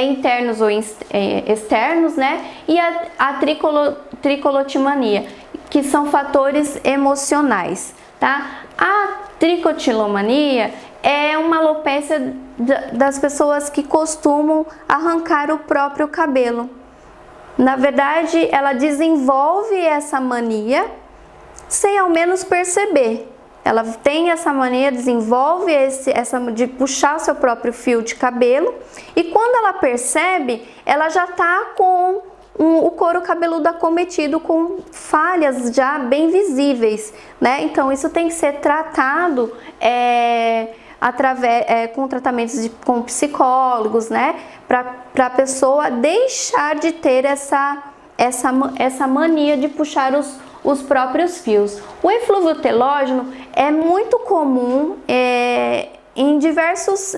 internos ou externos, né? E a tricolotimania, que são fatores emocionais, tá? A tricotilomania é uma alopécia das pessoas que costumam arrancar o próprio cabelo. Na verdade, ela desenvolve essa mania sem ao menos perceber. Ela tem essa mania, desenvolve essa de puxar o seu próprio fio de cabelo, e quando ela percebe, ela já está com o couro cabeludo acometido, com falhas já bem visíveis, né? Então isso tem que ser tratado com tratamentos com psicólogos, né? Para a pessoa deixar de ter essa mania de puxar os próprios fios. O eflúvio telógeno é muito comum em diversos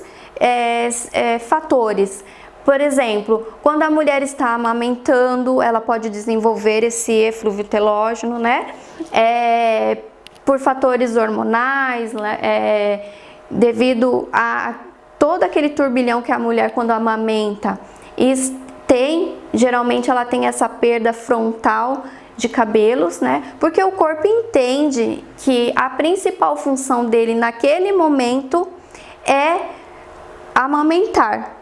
fatores. Por exemplo, quando a mulher está amamentando, ela pode desenvolver esse eflúvio telógeno, né? Por fatores hormonais, devido a todo aquele turbilhão que a mulher, quando amamenta, geralmente ela tem essa perda frontal de cabelos, né? Porque o corpo entende que a principal função dele naquele momento é amamentar.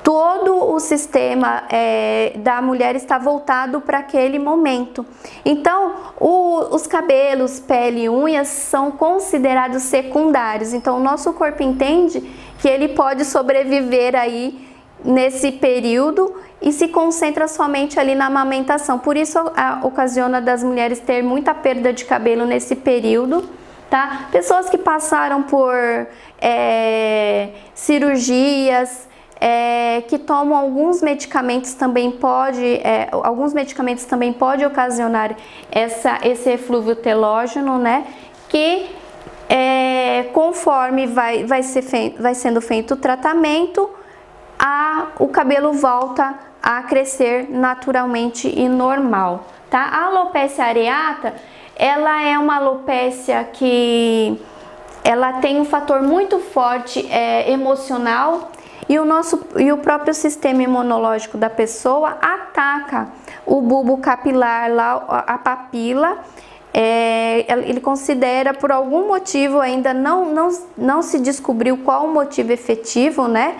Todo o sistema da mulher está voltado para aquele momento. Então, os cabelos, pele e unhas são considerados secundários. Então, o nosso corpo entende que ele pode sobreviver aí nesse período e se concentra somente ali na amamentação. Por isso, ocasiona das mulheres ter muita perda de cabelo nesse período, tá? Pessoas que passaram por cirurgias, que tomam alguns medicamentos também pode ocasionar esse eflúvio telógeno, né? Que conforme vai sendo feito o tratamento, o cabelo volta a crescer naturalmente e normal, tá? A alopécia areata, ela é uma alopécia que ela tem um fator muito forte emocional, e o próprio sistema imunológico da pessoa ataca o bulbo capilar, lá, a papila. Ele considera, por algum motivo, ainda não se descobriu qual o motivo efetivo, né?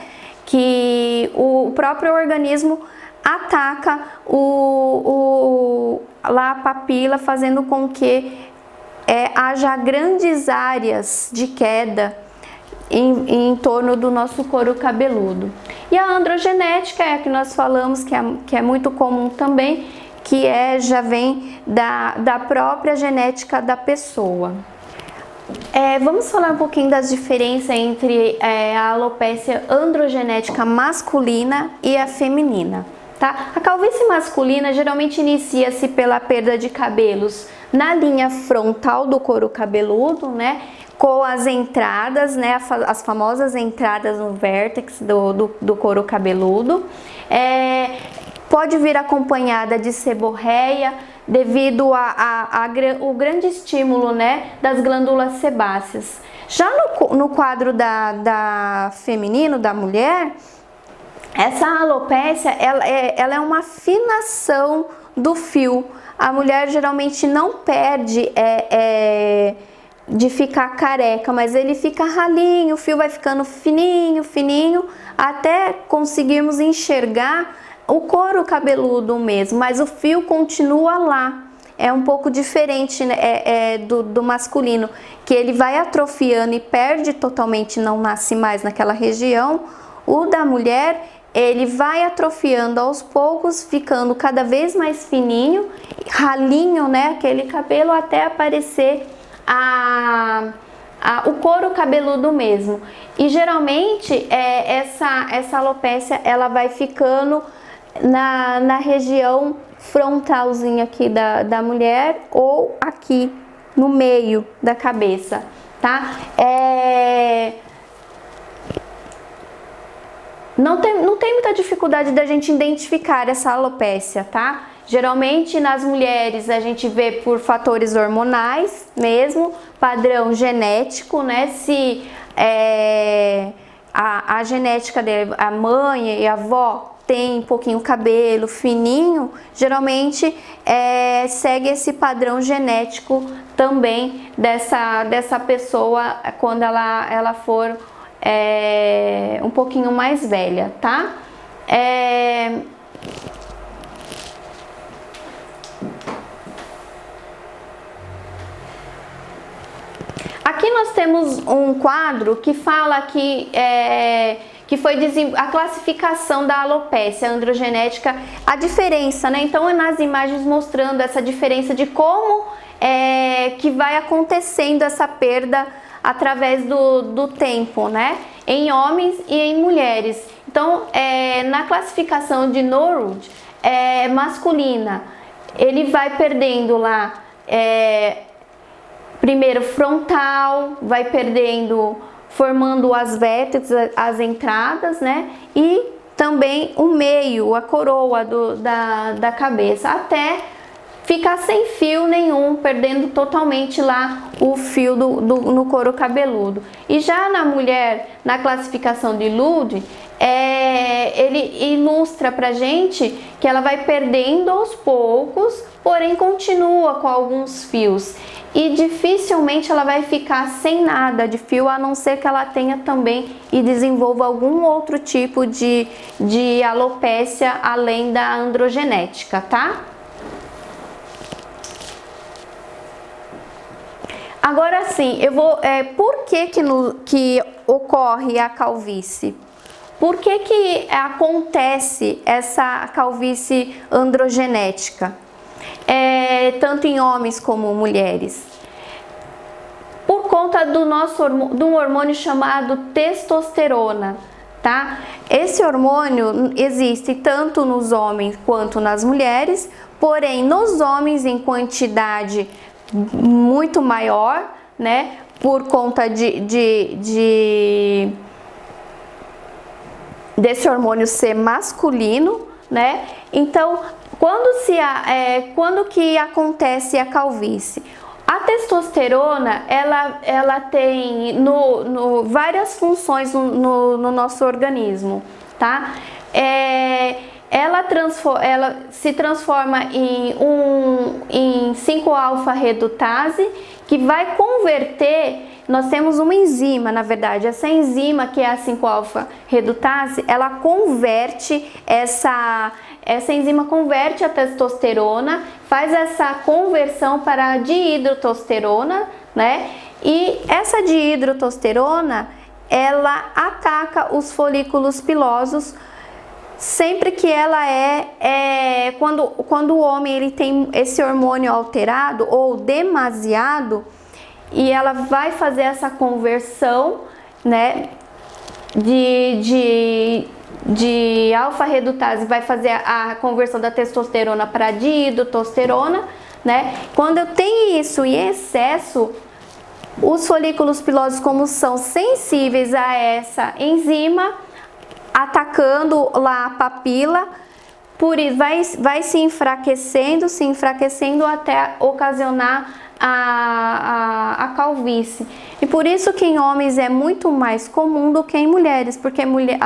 Que o próprio organismo ataca lá a papila, fazendo com que haja grandes áreas de queda em torno do nosso couro cabeludo. E a androgenética é a que nós falamos, que é muito comum também, que já vem da própria genética da pessoa. Vamos falar um pouquinho das diferenças entre a alopécia androgenética masculina e a feminina, tá? A calvície masculina geralmente inicia-se pela perda de cabelos na linha frontal do couro cabeludo, né? Com as entradas, né? As famosas entradas no vértex do couro cabeludo. Pode vir acompanhada de seborreia, devido ao grande estímulo, né, das glândulas sebáceas. Já no quadro feminino, da mulher, essa alopécia, ela é uma afinação do fio. A mulher geralmente não perde de ficar careca, mas ele fica ralinho, o fio vai ficando fininho, fininho, até conseguirmos enxergar o couro cabeludo mesmo, mas o fio continua lá. É um pouco diferente, né, do masculino, que ele vai atrofiando e perde totalmente, não nasce mais naquela região. O da mulher, ele vai atrofiando aos poucos, ficando cada vez mais fininho, ralinho, né, aquele cabelo, até aparecer o couro cabeludo mesmo. E geralmente essa alopécia, ela vai ficando na região frontalzinha aqui da mulher, ou aqui no meio da cabeça, tá? Não tem muita dificuldade da gente identificar essa alopécia, tá? Geralmente nas mulheres a gente vê por fatores hormonais mesmo, padrão genético, né? Se a genética dele, a mãe e a avó tem um pouquinho cabelo fininho, geralmente segue esse padrão genético também dessa pessoa quando ela for um pouquinho mais velha, tá? Aqui nós temos um quadro que fala que foi a classificação da alopécia androgenética, a diferença, né? Então, nas imagens mostrando essa diferença de como que vai acontecendo essa perda através do tempo, né? Em homens e em mulheres. Então, na classificação de Norwood, masculina, ele vai perdendo lá, primeiro frontal, vai perdendo, formando as vértexes, as entradas, né? E também o meio, a coroa da cabeça, até ficar sem fio nenhum, perdendo totalmente lá o fio no couro cabeludo. E já na mulher, na classificação de Ludd, ele ilustra pra gente que ela vai perdendo aos poucos, porém continua com alguns fios. E dificilmente ela vai ficar sem nada de fio, a não ser que ela tenha também e desenvolva algum outro tipo de alopécia além da androgenética, tá? Agora sim, eu vou. Por que ocorre a calvície? Por que acontece essa calvície androgenética? Tanto em homens como mulheres, por conta do hormônio chamado testosterona, tá? Esse hormônio existe tanto nos homens quanto nas mulheres, porém nos homens em quantidade muito maior, né? Por conta desse hormônio ser masculino, né? Então, quando que acontece a calvície? A testosterona, ela tem várias funções no nosso organismo, tá? Ela se transforma em 5-alfa-redutase, que vai converter. Nós temos uma enzima, na verdade, essa enzima que é a 5-alfa-redutase, ela converte essa enzima converte a testosterona, faz essa conversão para a dihidrotestosterona, né? E essa dihidrotestosterona, ela ataca os folículos pilosos sempre que ela quando o homem ele tem esse hormônio alterado ou demasiado, e ela vai fazer essa conversão, né, de alfa-redutase vai fazer a conversão da testosterona para dihidrotestosterona, né? Quando eu tenho isso em excesso, os folículos pilosos, como são sensíveis a essa enzima, atacando lá a papila, por isso vai se enfraquecendo até ocasionar a calvície. E por isso que em homens é muito mais comum do que em mulheres, porque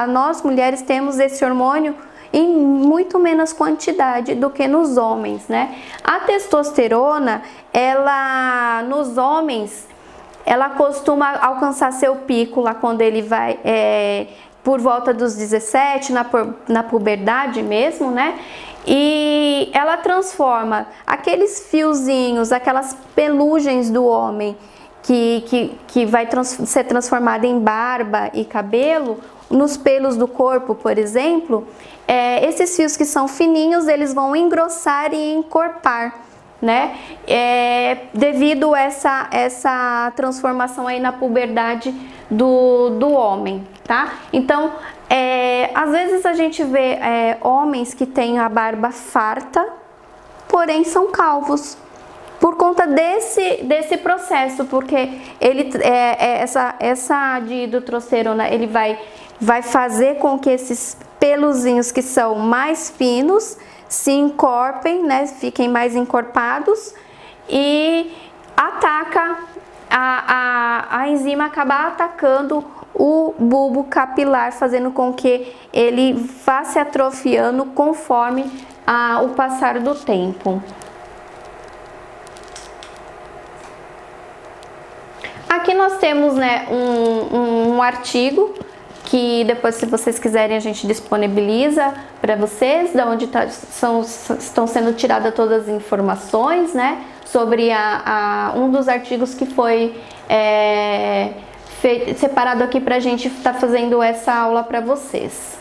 nós mulheres temos esse hormônio em muito menos quantidade do que nos homens, né? A testosterona, ela nos homens, ela costuma alcançar seu pico lá quando ele vai por volta dos 17, na puberdade mesmo, né? E ela transforma aqueles fiozinhos, aquelas pelugens do homem que vai ser transformada em barba e cabelo, nos pelos do corpo, por exemplo, esses fios que são fininhos, eles vão engrossar e encorpar, né? Devido a essa transformação aí na puberdade do homem, tá? Então, às vezes a gente vê homens que têm a barba farta, porém são calvos, por conta desse processo, porque essa dihidrotestosterona, ele vai fazer com que esses peluzinhos que são mais finos se encorpem, né, fiquem mais encorpados, e ataca a enzima, acaba atacando o bulbo capilar, fazendo com que ele vá se atrofiando conforme o passar do tempo. Aqui nós temos, né, um artigo que depois, se vocês quiserem, a gente disponibiliza para vocês, da onde estão sendo tiradas todas as informações, né, sobre um dos artigos que foi separado aqui para a gente estar fazendo essa aula para vocês.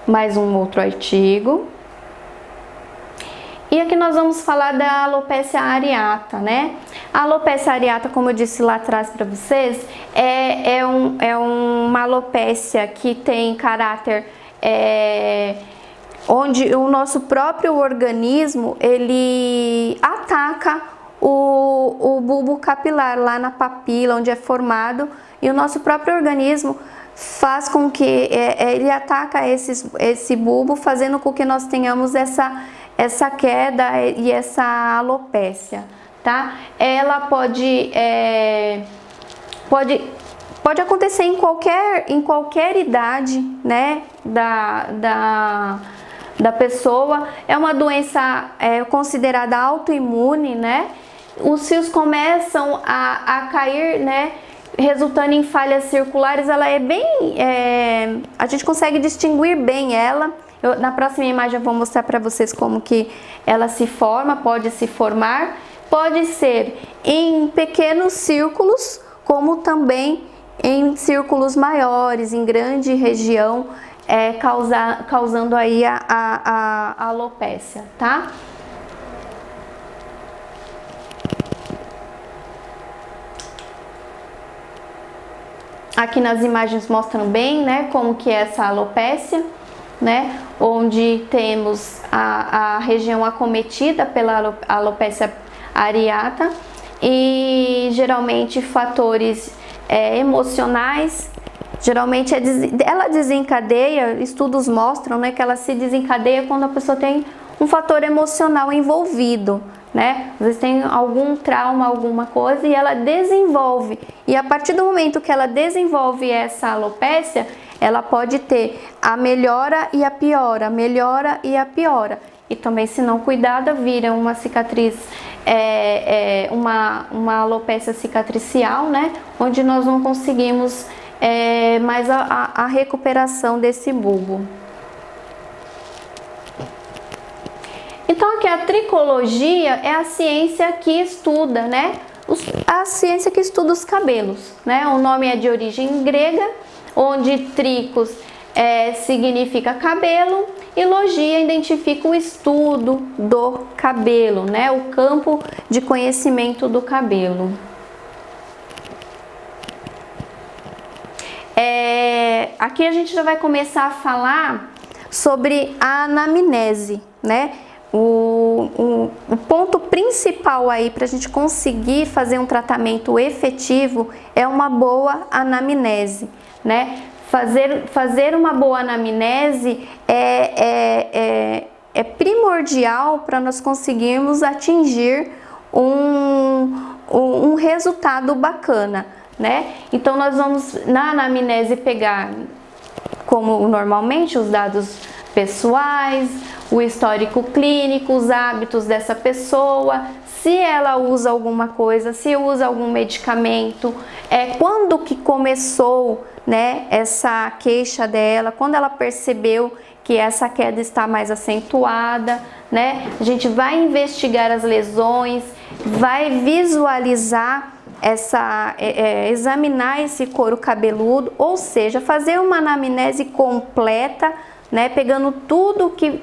Mais um outro artigo. E aqui nós vamos falar da alopecia areata, né? A alopecia areata, como eu disse lá atrás para vocês, é uma alopecia que tem caráter onde o nosso próprio organismo, ele ataca o bulbo capilar lá na papila, onde é formado, e o nosso próprio organismo faz com que ele ataca esse bulbo, fazendo com que nós tenhamos essa queda e essa alopecia, tá? Ela pode acontecer em qualquer idade, né, da pessoa. É uma doença considerada autoimune, né? Os fios começam a cair, né, resultando em falhas circulares. Ela é bem, a gente consegue distinguir bem ela. Na próxima imagem eu vou mostrar para vocês como que ela se forma, pode se formar. Pode ser em pequenos círculos, como também em círculos maiores, em grande região, causando aí a alopecia, tá? Aqui nas imagens mostram bem, né, como que é essa alopecia, né, onde temos a região acometida pela alopecia areata, e geralmente fatores emocionais, geralmente ela desencadeia, estudos mostram, né, que ela se desencadeia quando a pessoa tem um fator emocional envolvido, né? Às vezes tem algum trauma, alguma coisa, e ela desenvolve, e a partir do momento que ela desenvolve essa alopecia, ela pode ter a melhora e a piora, a melhora e a piora. E também, se não cuidada, vira uma cicatriz, uma alopecia cicatricial, né? Onde nós não conseguimos mais a recuperação desse bulbo. Então, aqui a tricologia é a ciência que estuda, né? A ciência que estuda os cabelos, né? O nome é de origem grega, onde tricos significa cabelo e logia identifica o estudo do cabelo, né? O campo de conhecimento do cabelo. Aqui a gente já vai começar a falar sobre a anamnese, né? O ponto principal aí para a gente conseguir fazer um tratamento efetivo é uma boa anamnese, né? Fazer uma boa anamnese é primordial para nós conseguirmos atingir um resultado bacana, né? Então nós vamos na anamnese pegar, como normalmente, os dados pessoais, o histórico clínico, os hábitos dessa pessoa, se ela usa alguma coisa, se usa algum medicamento, quando que começou, né, essa queixa dela, quando ela percebeu que essa queda está mais acentuada, né? A gente vai investigar as lesões, vai visualizar examinar esse couro cabeludo, ou seja, fazer uma anamnese completa, né, pegando tudo que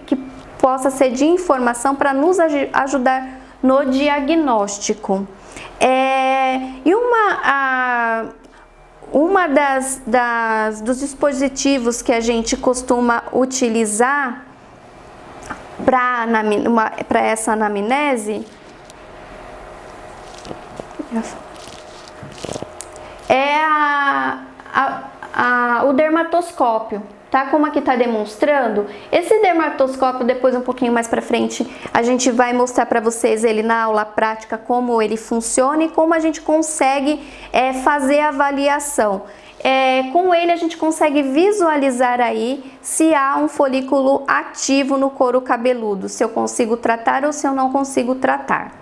possa ser de informação para nos ajudar no diagnóstico. E dos dispositivos que a gente costuma utilizar para essa anamnese o dermatoscópio, tá? Como aqui tá demonstrando, esse dermatoscópio, depois um pouquinho mais para frente, a gente vai mostrar para vocês ele na aula prática, como ele funciona e como a gente consegue fazer a avaliação. Com ele a gente consegue visualizar aí se há um folículo ativo no couro cabeludo, se eu consigo tratar ou se eu não consigo tratar.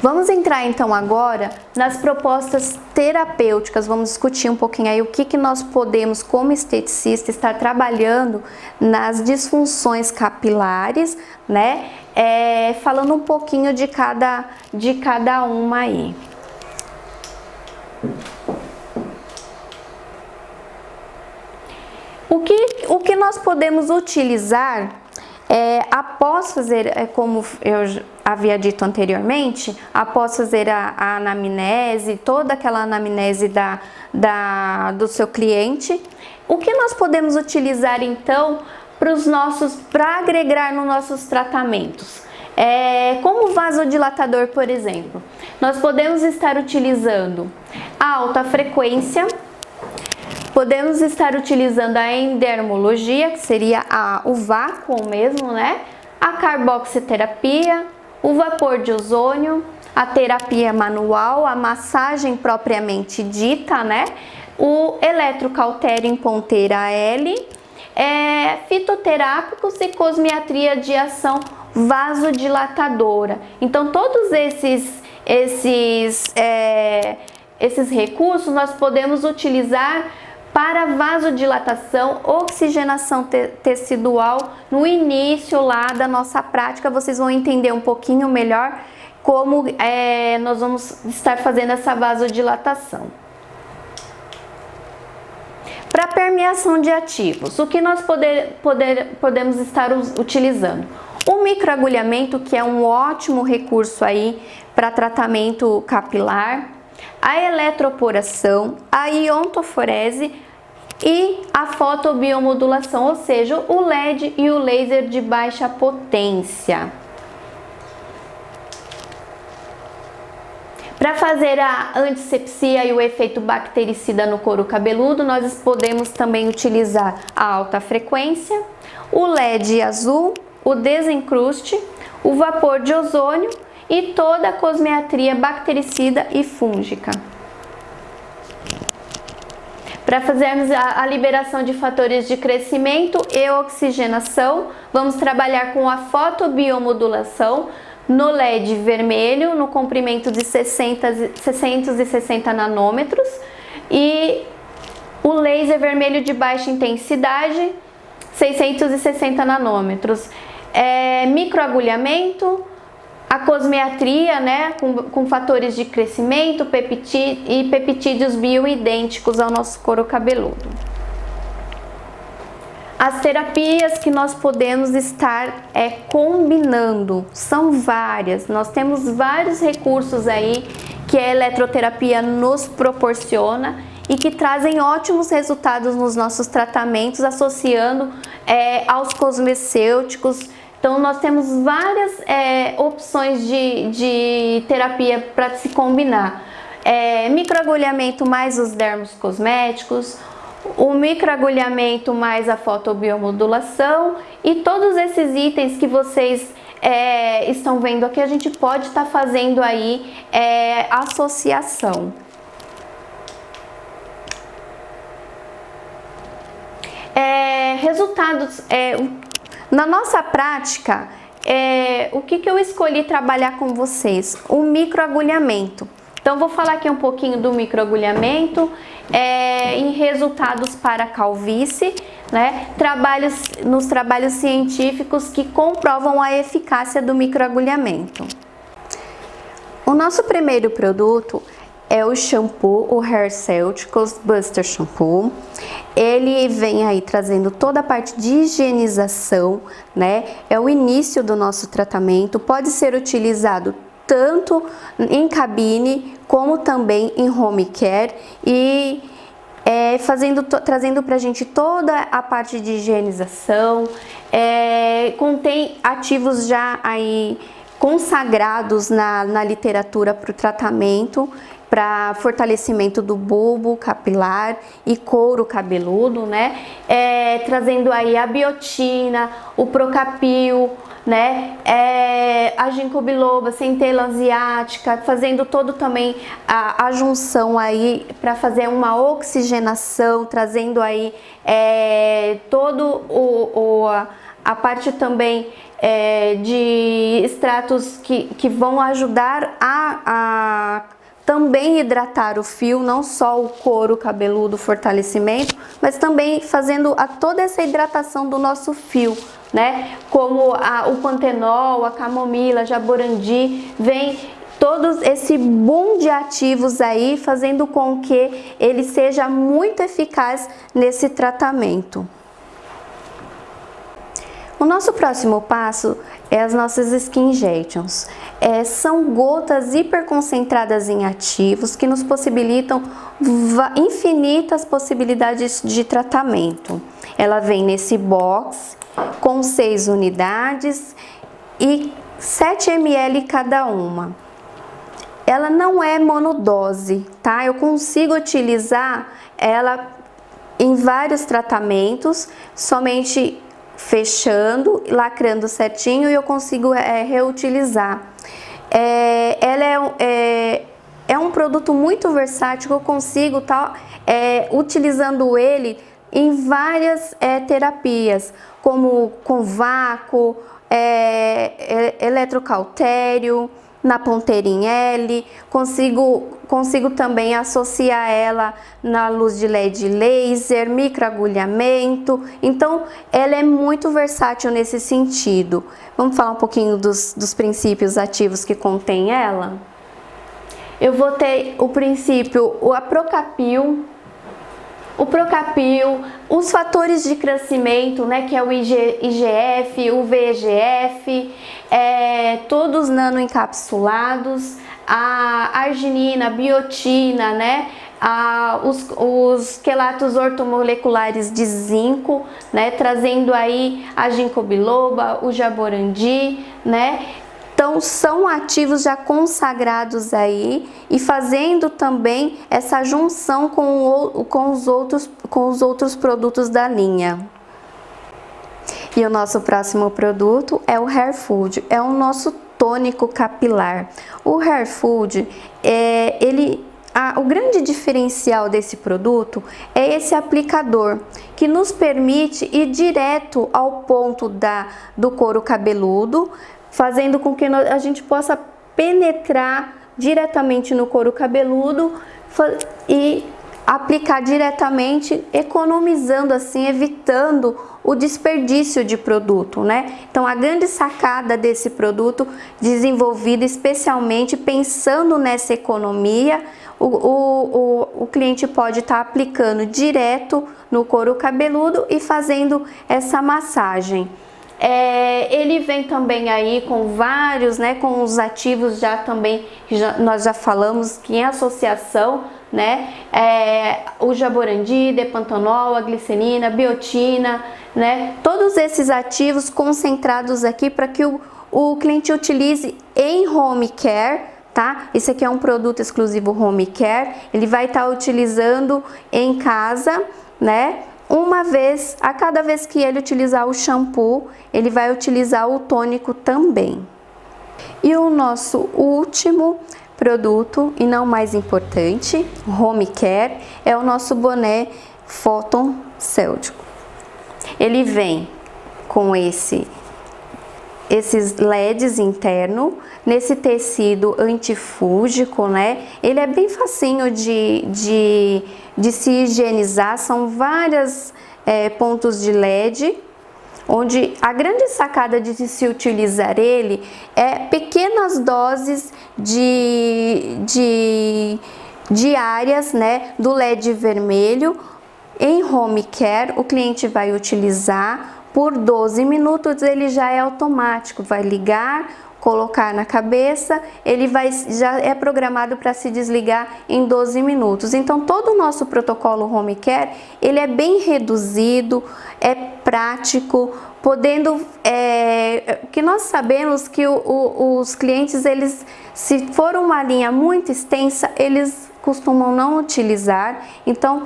Vamos entrar então agora nas propostas terapêuticas, vamos discutir um pouquinho aí o que nós podemos, como esteticista, estar trabalhando nas disfunções capilares, né? Falando um pouquinho de cada uma aí. O que nós podemos utilizar após fazer, como eu havia dito anteriormente, após fazer a anamnese, toda aquela anamnese do seu cliente, o que nós podemos utilizar então para agregar nos nossos tratamentos? Como vasodilatador, por exemplo, nós podemos estar utilizando a alta frequência, podemos estar utilizando a endermologia, que seria o vácuo mesmo, né? A carboxiterapia, o vapor de ozônio, a terapia manual, a massagem propriamente dita, né? O eletrocautério em ponteira L, fitoterápicos e cosmiatria de ação vasodilatadora. Então, todos esses recursos nós podemos utilizar para vasodilatação, oxigenação tecidual. No início lá da nossa prática, vocês vão entender um pouquinho melhor como nós vamos estar fazendo essa vasodilatação. Para permeação de ativos, o que nós podemos estar utilizando? O microagulhamento, que é um ótimo recurso aí para tratamento capilar, a eletroporação, a iontoforese e a fotobiomodulação, ou seja, o LED e o laser de baixa potência. Para fazer a antisepsia e o efeito bactericida no couro cabeludo, nós podemos também utilizar a alta frequência, o LED azul, o desencruste, o vapor de ozônio e toda a cosmiatria bactericida e fúngica. Para fazermos a liberação de fatores de crescimento e oxigenação, vamos trabalhar com a fotobiomodulação no LED vermelho, no comprimento de 660 nanômetros, e o laser vermelho de baixa intensidade, 660 nanômetros. Microagulhamento, a cosmiatria, né, com fatores de crescimento e peptídeos bioidênticos ao nosso couro cabeludo. As terapias que nós podemos estar combinando são várias. Nós temos vários recursos aí que a eletroterapia nos proporciona e que trazem ótimos resultados nos nossos tratamentos, associando aos cosmecêuticos. Então, nós temos várias opções de terapia para se combinar. Microagulhamento mais os dermos cosméticos, o microagulhamento mais a fotobiomodulação e todos esses itens que vocês estão vendo aqui, a gente pode estar fazendo aí associação. Resultados, na nossa prática, o que eu escolhi trabalhar com vocês? O microagulhamento. Então, vou falar aqui um pouquinho do microagulhamento em resultados para calvície, né? Nos trabalhos científicos que comprovam a eficácia do microagulhamento. O nosso primeiro produto é o shampoo, o Hair Ceuticals Buster Shampoo. Ele vem aí trazendo toda a parte de higienização, né? É o início do nosso tratamento, pode ser utilizado tanto em cabine como também em home care e trazendo pra gente toda a parte de higienização. Contém ativos já aí consagrados na literatura para o tratamento, para fortalecimento do bulbo capilar e couro cabeludo, né? Trazendo aí a biotina, o procapil, né? A ginkgo biloba, centela asiática, fazendo todo também a junção aí para fazer uma oxigenação, trazendo aí todo a parte também de extratos que vão ajudar a também hidratar o fio, não só o couro cabeludo, fortalecimento, mas também fazendo toda essa hidratação do nosso fio, né? Como o pantenol, a camomila, a jaborandi, vem todos esse boom de ativos aí, fazendo com que ele seja muito eficaz nesse tratamento. O nosso próximo passo é as nossas Skin Injections. São gotas hiperconcentradas em ativos que nos possibilitam infinitas possibilidades de tratamento. Ela vem nesse box com 6 unidades e 7 ml cada uma. Ela não é monodose, tá? Eu consigo utilizar ela em vários tratamentos, somente fechando, lacrando certinho, e eu consigo reutilizar. Ela é um produto muito versátil, eu consigo utilizando ele em várias terapias, como com vácuo, eletrocautério, na ponteira em L, consigo também associar ela na luz de LED laser, microagulhamento. Então, ela é muito versátil nesse sentido. Vamos falar um pouquinho dos princípios ativos que contém ela? Eu vou ter o princípio, a Procapil, os fatores de crescimento, né, que é o IGF, o VEGF, todos nanoencapsulados, a arginina, a biotina, né, os quelatos ortomoleculares de zinco, né, trazendo aí a ginkgo biloba, o jaborandi, né. Então, são ativos já consagrados aí e fazendo também essa junção com os outros produtos da linha. E o nosso próximo produto é o Hair Food, é o nosso tônico capilar. O Hair Food, o grande diferencial desse produto é esse aplicador, que nos permite ir direto ao ponto do couro cabeludo, fazendo com que a gente possa penetrar diretamente no couro cabeludo e aplicar diretamente, economizando assim, evitando o desperdício de produto, né? Então, a grande sacada desse produto, desenvolvido especialmente pensando nessa economia, o cliente pode estar aplicando direto no couro cabeludo e fazendo essa massagem. Ele vem também aí com vários, né, com os ativos já também, nós já falamos que em associação, né, o jaborandi, depantanol, a glicerina, biotina, né, todos esses ativos concentrados aqui para que o cliente utilize em home care, tá? Esse aqui é um produto exclusivo home care, ele vai estar utilizando em casa, né? Uma vez, a cada vez que ele utilizar o shampoo, ele vai utilizar o tônico também. E o nosso último produto, e não mais importante, home care, é o nosso boné Photon Céltico. Ele vem com esses LEDs interno, nesse tecido antifúngico, né? Ele é bem facinho de se higienizar, são vários pontos de LED, onde a grande sacada de se utilizar ele é pequenas doses diárias, né, do LED vermelho. Em home care, o cliente vai utilizar por 12 minutos, ele já é automático, vai ligar, colocar na cabeça, ele já é programado para se desligar em 12 minutos. Então, todo o nosso protocolo home care, ele é bem reduzido, é prático, podendo, que nós sabemos que os clientes, eles, se for uma linha muito extensa, eles costumam não utilizar. Então,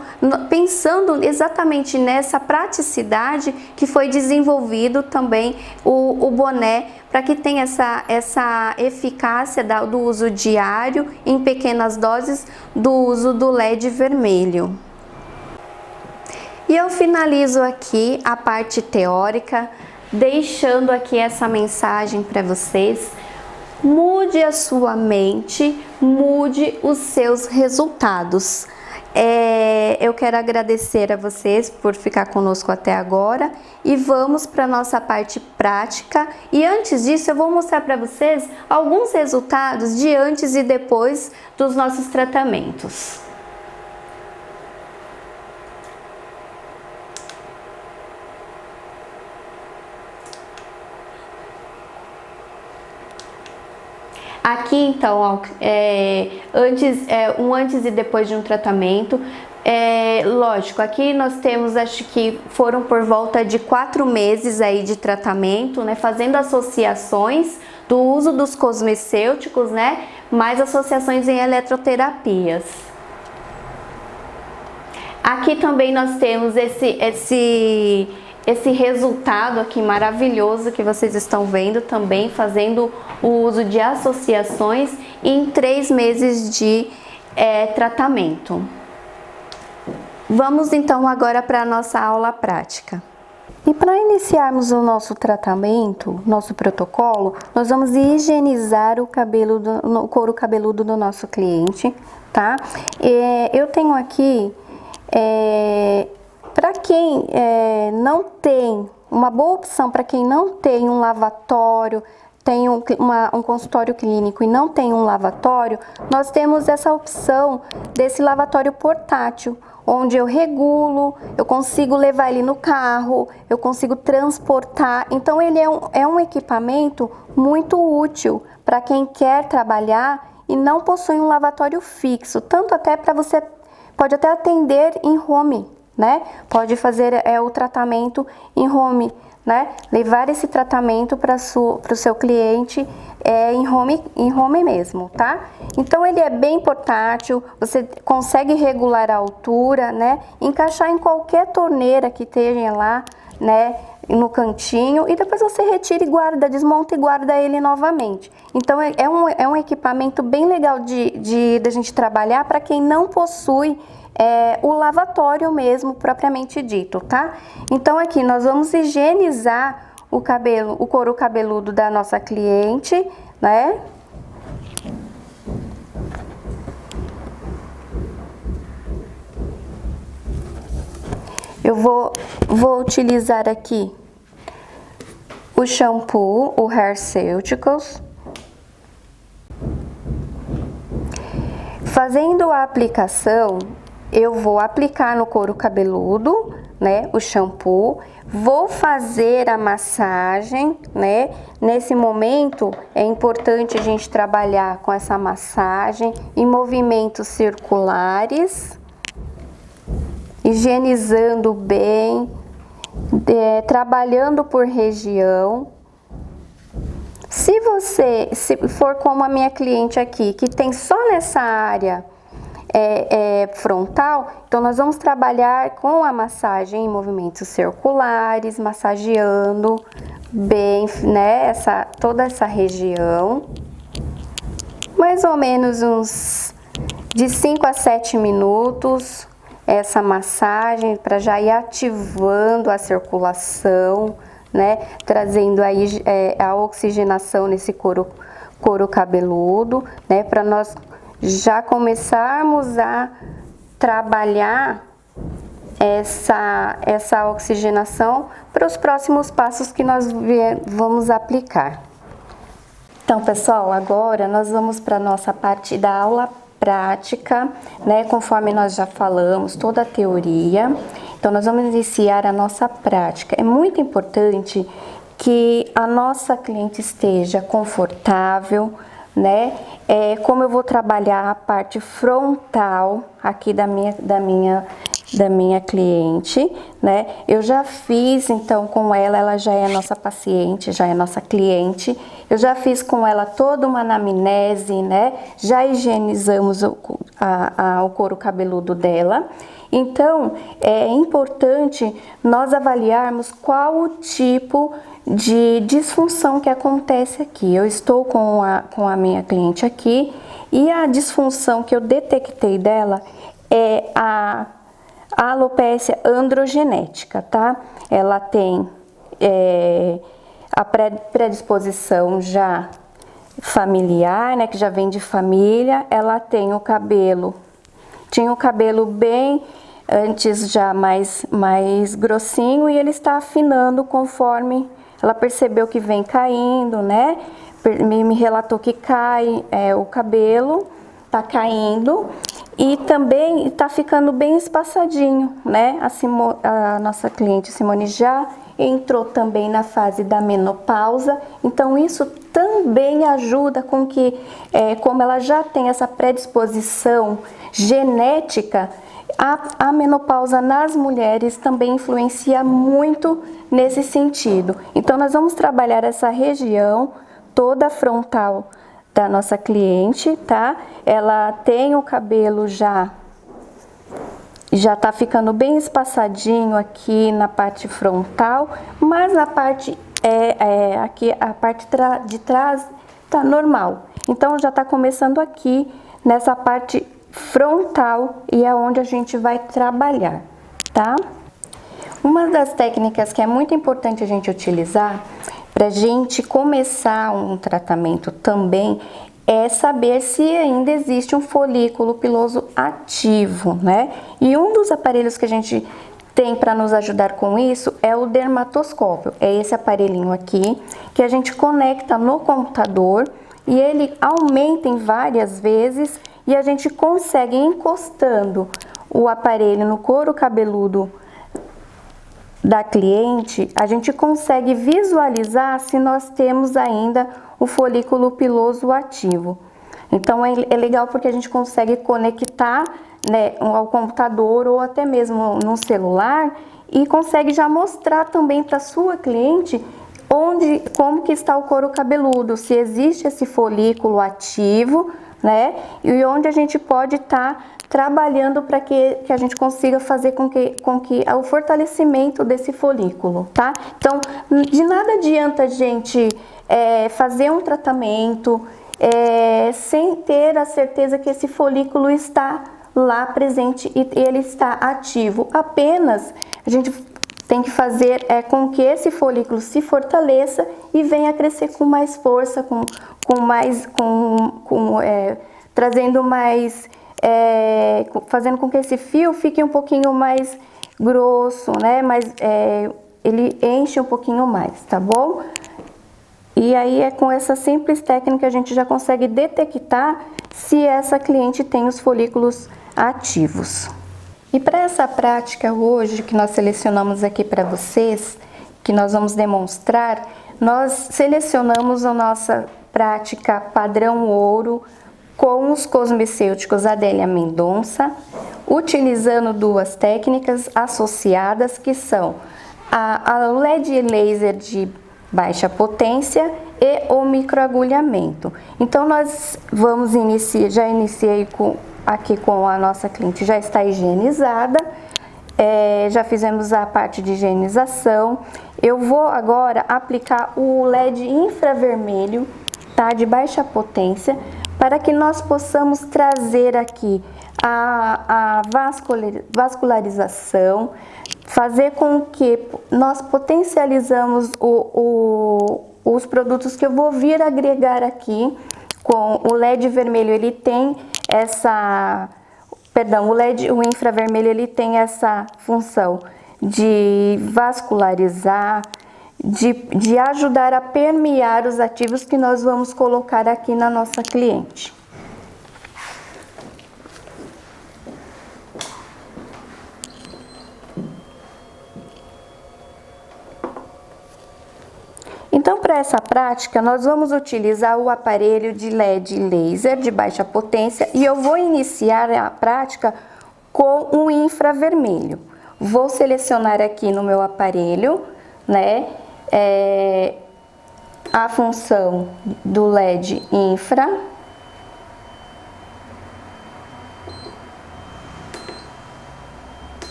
pensando exatamente nessa praticidade que foi desenvolvido também o boné, para que tenha essa eficácia do uso diário em pequenas doses do uso do LED vermelho. E eu finalizo aqui a parte teórica, deixando aqui essa mensagem para vocês. Mude a sua mente, mude os seus resultados. Eu quero agradecer a vocês por ficar conosco até agora e vamos para a nossa parte prática. E antes disso, eu vou mostrar para vocês alguns resultados de antes e depois dos nossos tratamentos. Aqui então, antes e depois de um tratamento. Lógico, aqui nós temos, acho que foram por volta de 4 meses aí de tratamento, né, fazendo associações do uso dos cosmecêuticos, né, mais associações em eletroterapias. Aqui também nós temos esse resultado aqui maravilhoso que vocês estão vendo também, fazendo o uso de associações em 3 meses de tratamento. Vamos então agora para a nossa aula prática. E para iniciarmos o nosso tratamento, nosso protocolo, nós vamos higienizar o couro cabeludo do nosso cliente, tá? Eu tenho aqui, para quem não tem, uma boa opção para quem não tem um lavatório, tem um consultório clínico e não tem um lavatório, nós temos essa opção desse lavatório portátil, onde eu regulo, eu consigo levar ele no carro, eu consigo transportar. Então ele é um equipamento muito útil para quem quer trabalhar e não possui um lavatório fixo, tanto até para você, pode até atender em home, né? Pode fazer o tratamento em home, né? Levar esse tratamento para o seu cliente em home mesmo, tá? Então ele é bem portátil, você consegue regular a altura, né? Encaixar em qualquer torneira que esteja lá, né? No cantinho, e depois você retira e guarda, desmonta e guarda ele novamente. Então é um equipamento bem legal de gente trabalhar para quem não possui o lavatório mesmo, propriamente dito, tá? Então aqui nós vamos higienizar o couro cabeludo da nossa cliente, né? Eu vou utilizar aqui o shampoo, o Hair Ceuticals. Fazendo a aplicação, eu vou aplicar no couro cabeludo, né, o shampoo, vou fazer a massagem, né? Nesse momento é importante a gente trabalhar com essa massagem em movimentos circulares, higienizando bem, trabalhando por região. Se for como a minha cliente aqui, que tem só nessa área frontal, então nós vamos trabalhar com a massagem em movimentos circulares, massageando bem, né, toda essa região, mais ou menos uns de 5 a 7 minutos, essa massagem para já ir ativando a circulação, né, trazendo aí a oxigenação nesse couro cabeludo, né, para nós já começarmos a trabalhar essa oxigenação para os próximos passos que nós vamos aplicar. Então, pessoal, agora nós vamos para a nossa parte da aula prática, né? Conforme nós já falamos, toda a teoria. Então, nós vamos iniciar a nossa prática. É muito importante que a nossa cliente esteja confortável, né? Como eu vou trabalhar a parte frontal aqui da minha cliente, né? Eu já fiz então com ela já é nossa paciente, já é nossa cliente. Eu já fiz com ela toda uma anamnese, né? Já higienizamos o couro cabeludo dela. Então, é importante nós avaliarmos qual o tipo de disfunção que acontece aqui. Eu estou com a minha cliente aqui e a disfunção que eu detectei dela é a alopécia androgenética, tá? Ela tem a predisposição já familiar, né, que já vem de família. Ela tem o cabelo, tinha o cabelo bem antes já mais grossinho, e ele está afinando conforme ela percebeu que vem caindo, né? Me relatou que cai o cabelo, tá caindo, e também tá ficando bem espaçadinho, né? A nossa cliente Simone já entrou também na fase da menopausa, então isso também ajuda com que, como ela já tem essa predisposição genética, a menopausa nas mulheres também influencia muito nesse sentido. Então nós vamos trabalhar essa região toda frontal da nossa cliente, tá? Ela tem o cabelo já tá ficando bem espaçadinho aqui na parte frontal, mas na parte aqui a parte de trás tá normal. Então já tá começando aqui nessa parte frontal, e é onde a gente vai trabalhar, tá? Uma das técnicas que é muito importante a gente utilizar para a gente começar um tratamento também é saber se ainda existe um folículo piloso ativo, né? E um dos aparelhos que a gente tem para nos ajudar com isso é o dermatoscópio. É esse aparelhinho aqui que a gente conecta no computador e ele aumenta em várias vezes, e a gente consegue, encostando o aparelho no couro cabeludo da cliente, a gente consegue visualizar se nós temos ainda o folículo piloso ativo. Então é legal porque a gente consegue conectar, né, ao computador ou até mesmo no celular, e consegue já mostrar também para sua cliente como que está o couro cabeludo, se existe esse folículo ativo, né? E onde a gente pode estar trabalhando para que a gente consiga fazer com que o fortalecimento desse folículo, tá? Então, de nada adianta a gente fazer um tratamento sem ter a certeza que esse folículo está lá presente e ele está ativo. Apenas a gente tem que fazer com que esse folículo se fortaleça e venha a crescer com mais força, trazendo mais, fazendo com que esse fio fique um pouquinho mais grosso, né? Ele enche um pouquinho mais, tá bom? E aí com essa simples técnica a gente já consegue detectar se essa cliente tem os folículos ativos. E para essa prática hoje que nós selecionamos aqui para vocês, que nós vamos demonstrar, nós selecionamos a nossa prática padrão ouro com os cosmecêuticos Adélia Mendonça, utilizando duas técnicas associadas que são a LED laser de baixa potência e o microagulhamento. Então nós vamos iniciar, já iniciei aqui com a nossa cliente, já está higienizada, já fizemos a parte de higienização. Eu vou agora aplicar o LED infravermelho, tá, de baixa potência, para que nós possamos trazer aqui a vascularização, fazer com que nós potencializamos os produtos que eu vou vir agregar aqui. Com o LED vermelho, ele tem o infravermelho, ele tem essa função de vascularizar, de ajudar a permear os ativos que nós vamos colocar aqui na nossa cliente. Então, para essa prática, nós vamos utilizar o aparelho de LED laser de baixa potência e eu vou iniciar a prática com o infravermelho. Vou selecionar aqui no meu aparelho, né, a função do LED infra.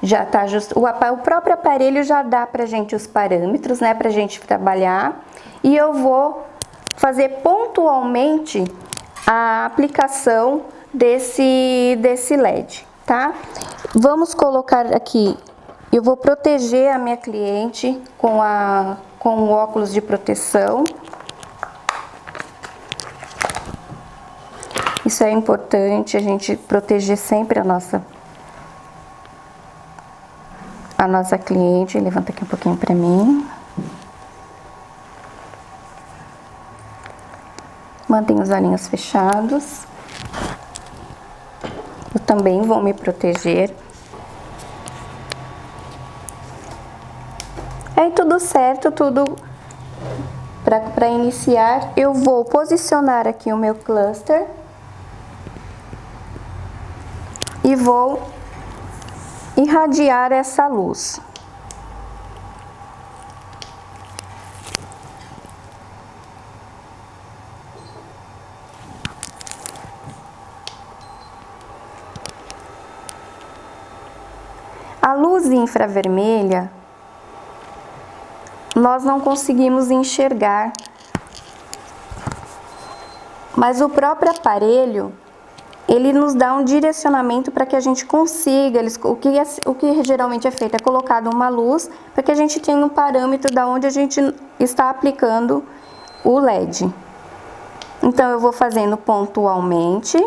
Já tá o próprio aparelho já dá pra gente os parâmetros, né, pra gente trabalhar. E eu vou fazer pontualmente a aplicação desse LED, tá? Vamos colocar aqui, eu vou proteger a minha cliente com o óculos de proteção. Isso é importante, a gente proteger sempre a nossa cliente. Levanta aqui um pouquinho para mim. Mantenha os olhinhos fechados. Eu também vou me proteger. Aí tudo certo, tudo para iniciar, eu vou posicionar aqui o meu cluster e vou irradiar essa luz. A luz infravermelha, nós não conseguimos enxergar, mas o próprio aparelho, ele nos dá um direcionamento para que a gente consiga, o que geralmente é feito é colocado uma luz para que a gente tenha um parâmetro da onde a gente está aplicando o LED. Então eu vou fazendo pontualmente,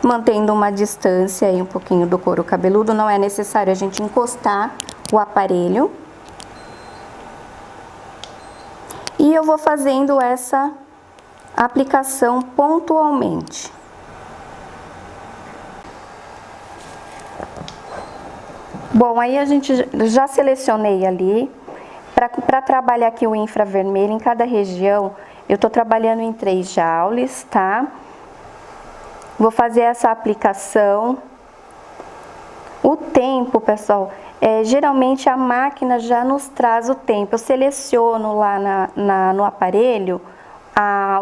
mantendo uma distância aí um pouquinho do couro cabeludo, não é necessário a gente encostar o aparelho. E eu vou fazendo essa aplicação pontualmente. Bom, aí a gente já selecionei ali, para trabalhar aqui o infravermelho, em cada região, eu tô trabalhando em 3 joules, tá? Vou fazer essa aplicação. O tempo, pessoal, geralmente a máquina já nos traz o tempo. Eu seleciono lá no aparelho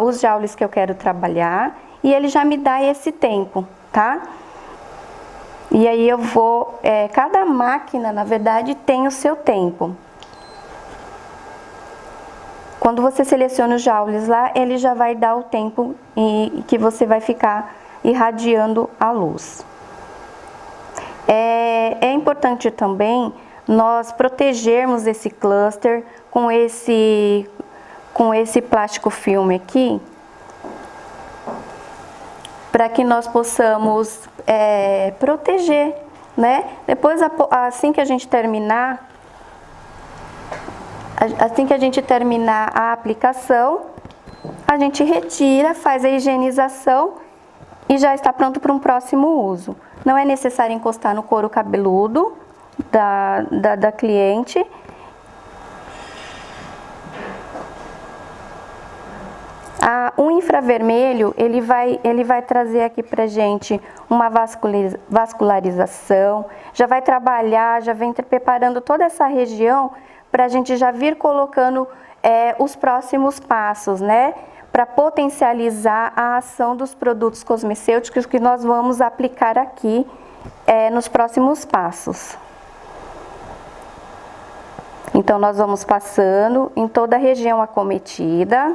os joules que eu quero trabalhar e ele já me dá esse tempo, tá? E aí eu vou, cada máquina, na verdade, tem o seu tempo. Quando você seleciona os joules lá, ele já vai dar o tempo que você vai ficar irradiando a luz. É importante também nós protegermos esse cluster com esse plástico filme aqui, para que nós possamos proteger, né? Depois, assim que a gente terminar, Assim que a gente terminar a aplicação, a gente retira, faz a higienização e já está pronto para um próximo uso. Não é necessário encostar no couro cabeludo da cliente. O infravermelho, ele vai trazer aqui pra gente uma vascularização, já vai trabalhar, já vem preparando toda essa região para a gente já vir colocando os próximos passos, né? Para potencializar a ação dos produtos cosmecêuticos que nós vamos aplicar aqui nos próximos passos. Então, nós vamos passando em toda a região acometida.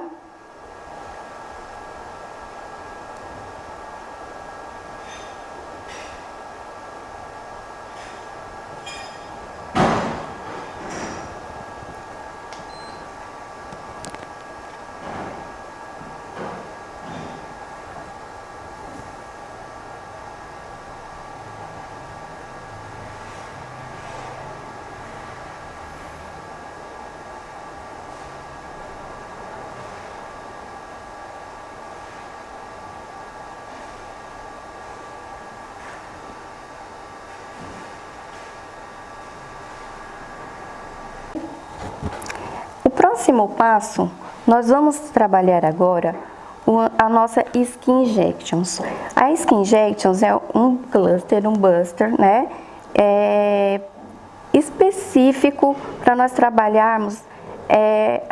O próximo passo, nós vamos trabalhar agora a nossa Skin Injections. A Skin Injections é um cluster, um buster, né? Específico para nós trabalharmos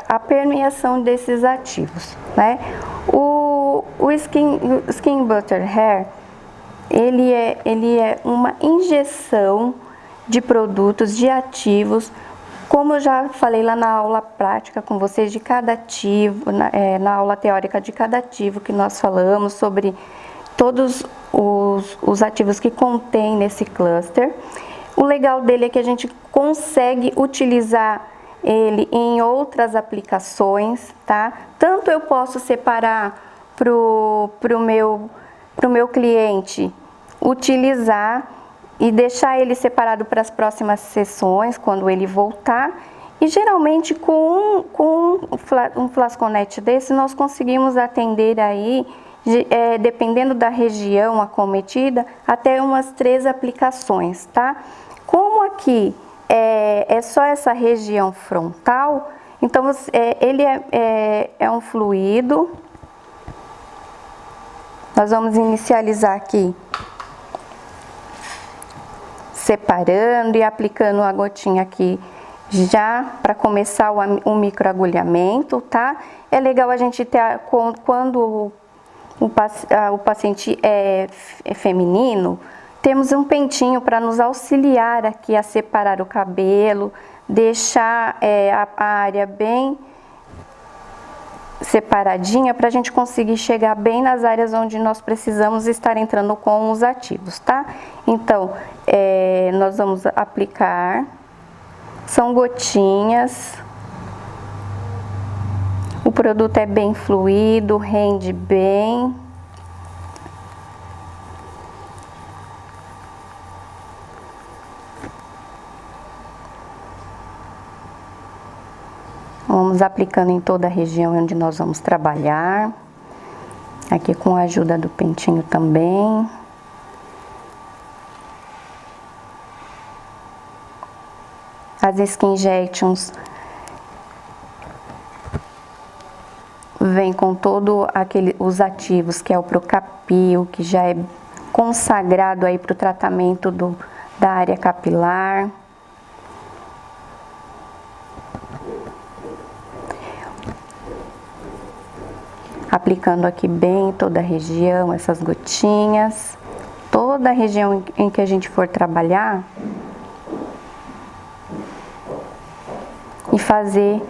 a permeação desses ativos, né? O Skin Butter Hair, ele é uma injeção de produtos, de ativos, como eu já falei lá na aula prática com vocês de cada ativo, na aula teórica de cada ativo que nós falamos sobre todos os ativos que contém nesse cluster. O legal dele é que a gente consegue utilizar ele em outras aplicações, tá? Tanto eu posso separar pro meu cliente utilizar e deixar ele separado para as próximas sessões, quando ele voltar. E geralmente com um flasconete desse, nós conseguimos atender aí, dependendo da região acometida, até umas 3 aplicações, tá? Como aqui é só essa região frontal, então ele é um fluido. Nós vamos inicializar aqui separando e aplicando a gotinha aqui já para começar o microagulhamento, tá? É legal a gente ter, quando o paciente é feminino, temos um pentinho para nos auxiliar aqui a separar o cabelo, deixar a área bem separadinha para a gente conseguir chegar bem nas áreas onde nós precisamos estar entrando com os ativos, tá? Então, nós vamos aplicar, são gotinhas, o produto é bem fluido, rende bem. Vamos aplicando em toda a região onde nós vamos trabalhar. Aqui com a ajuda do pentinho também. As Skin Injections vem com todo os ativos, que é o Procapil, que já é consagrado aí para o tratamento da área capilar. Aplicando aqui bem toda a região, essas gotinhas. Toda a região em que a gente for trabalhar. E fazer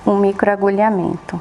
um microagulhamento.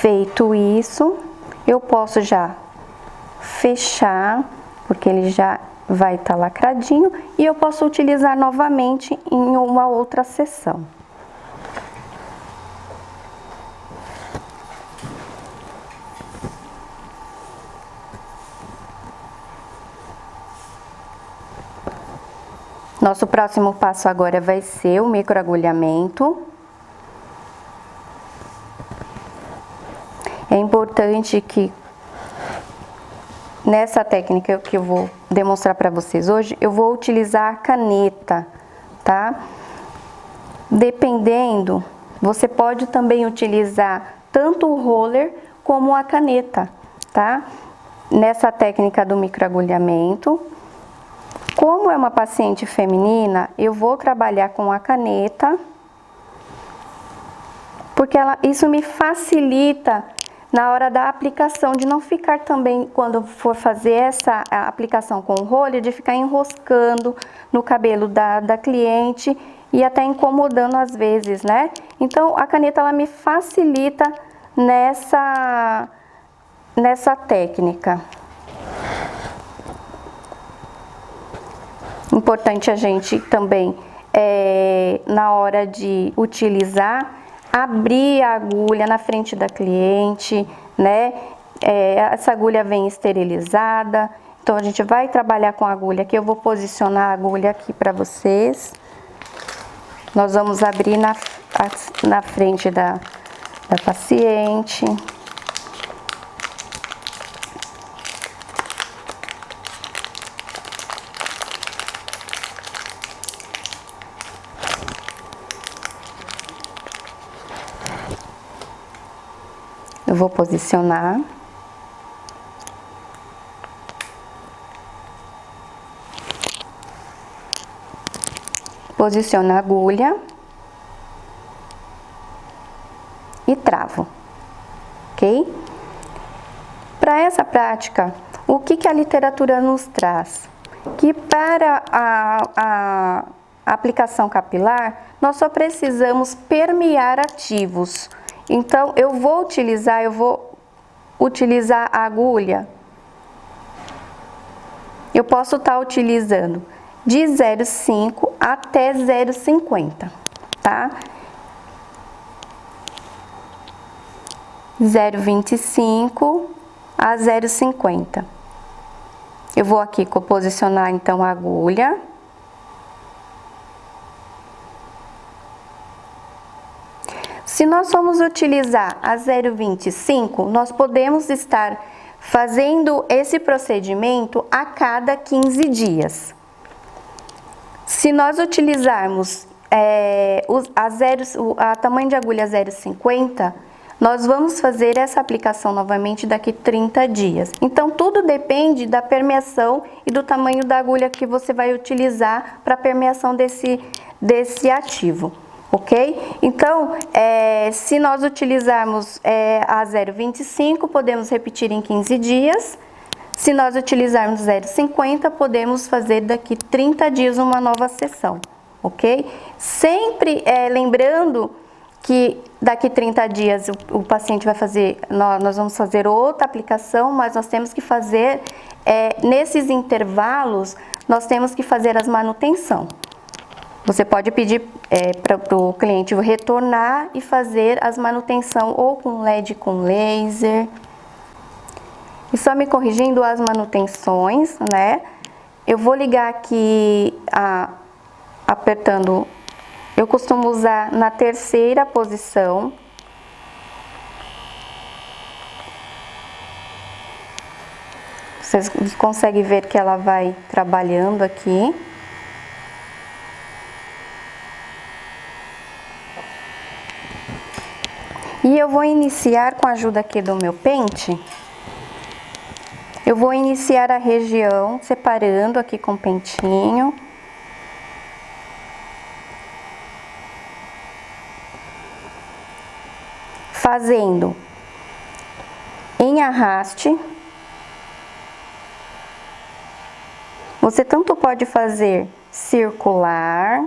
Feito isso, eu posso já fechar, porque ele já vai estar lacradinho, e eu posso utilizar novamente em uma outra seção. Nosso próximo passo agora vai ser o microagulhamento. É importante que nessa técnica que eu vou demonstrar para vocês hoje, eu vou utilizar a caneta, tá? Dependendo, você pode também utilizar tanto o roller como a caneta, tá? Nessa técnica do microagulhamento. Como é uma paciente feminina, eu vou trabalhar com a caneta, porque isso me facilita na hora da aplicação, de não ficar também, quando for fazer essa aplicação com o roller, de ficar enroscando no cabelo da cliente e até incomodando às vezes, né? Então, a caneta, ela me facilita nessa técnica. Importante a gente também, na hora de utilizar, abrir a agulha na frente da cliente, né? Essa agulha vem esterilizada, então a gente vai trabalhar com a agulha aqui. Eu vou posicionar a agulha aqui para vocês. Nós vamos abrir na frente da paciente. Eu vou posicionar. Posiciono a agulha e travo, ok? Para essa prática, o que a literatura nos traz? Que para a aplicação capilar, nós só precisamos permear ativos. Então, eu vou utilizar a agulha. Eu posso estar utilizando de 0,5 até 0,50, tá? 0,25 a 0,50. Eu vou aqui posicionar então a agulha. Se nós formos utilizar a 0,25, nós podemos estar fazendo esse procedimento a cada 15 dias. Se nós utilizarmos a tamanho de agulha 0,50, nós vamos fazer essa aplicação novamente daqui 30 dias. Então, tudo depende da permeação e do tamanho da agulha que você vai utilizar para a permeação desse ativo. Ok? Então, se nós utilizarmos a 0,25, podemos repetir em 15 dias. Se nós utilizarmos 0,50, podemos fazer daqui 30 dias uma nova sessão, ok? Sempre lembrando que daqui 30 dias o paciente vai fazer, nós vamos fazer outra aplicação, mas nós temos que fazer, nesses intervalos, nós temos que fazer as manutenção. Você pode pedir para o cliente retornar e fazer as manutenção ou com LED com laser. E só me corrigindo as manutenções, né? Eu vou ligar aqui, apertando, eu costumo usar na terceira posição. Vocês conseguem ver que ela vai trabalhando aqui. E eu vou iniciar com a ajuda aqui do meu pente. Eu vou iniciar a região separando aqui com o pentinho. Fazendo em arraste. Você tanto pode fazer circular,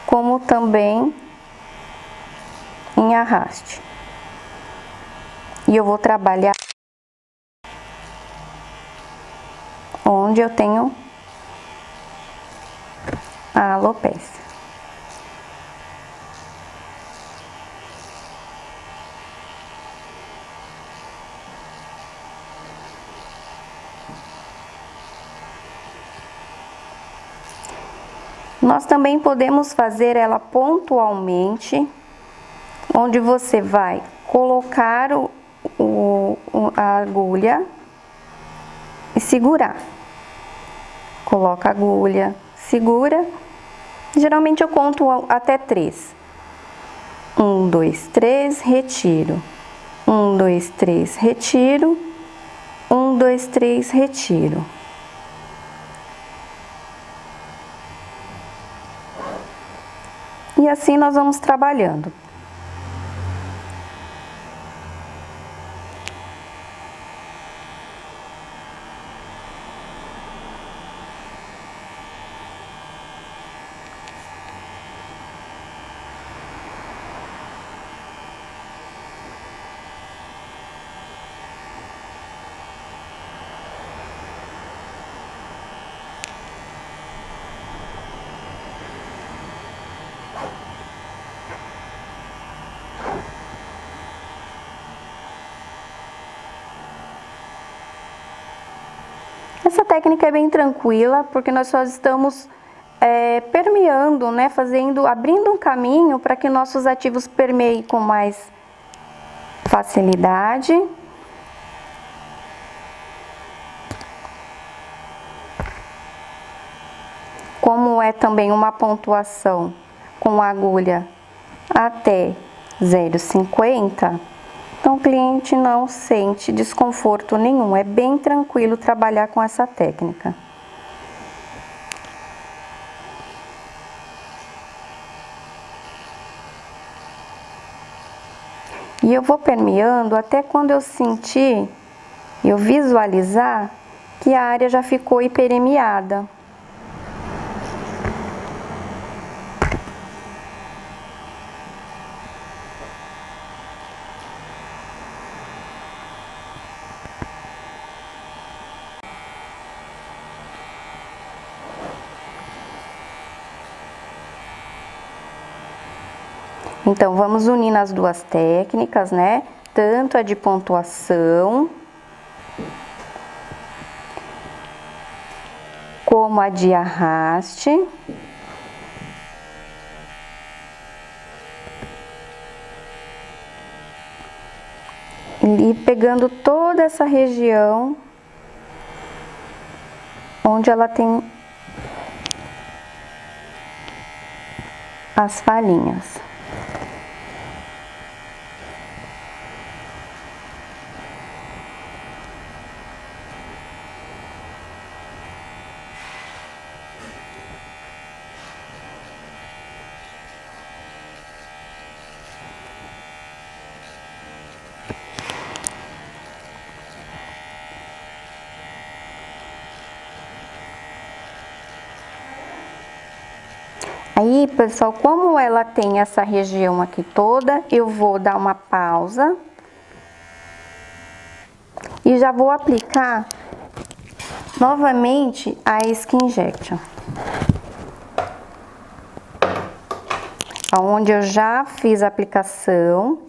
como também em arraste. E eu vou trabalhar onde eu tenho a alopécia. Nós também podemos fazer ela pontualmente, onde você vai colocar a agulha e segurar. Coloca a agulha, segura. Geralmente eu conto até 3. 1, 2, 3, retiro. 1, 2, 3, retiro. 1, 2, 3, retiro. E assim nós vamos trabalhando. Essa técnica é bem tranquila, porque nós só estamos permeando, né, abrindo um caminho para que nossos ativos permeiem com mais facilidade. Como é também uma pontuação com agulha até 0,50, então o cliente não sente desconforto nenhum, é bem tranquilo trabalhar com essa técnica. E eu vou permeando até quando eu sentir, eu visualizar que a área já ficou hiperemiada. Então, vamos unir as duas técnicas, né? Tanto a de pontuação, como a de arraste. E pegando toda essa região onde ela tem as falhinhas. Aí, pessoal, como ela tem essa região aqui toda, eu vou dar uma pausa e já vou aplicar novamente a Skin Injection, onde eu já fiz a aplicação.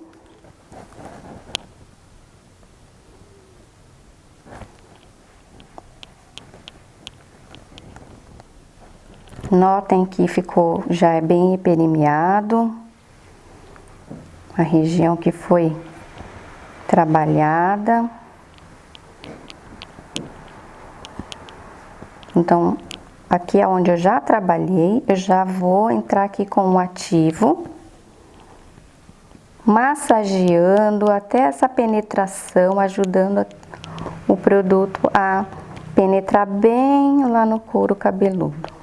Notem que já é bem hiperemiado, a região que foi trabalhada. Então, aqui é onde eu já trabalhei, eu já vou entrar aqui com o ativo, massageando até essa penetração, ajudando o produto a penetrar bem lá no couro cabeludo.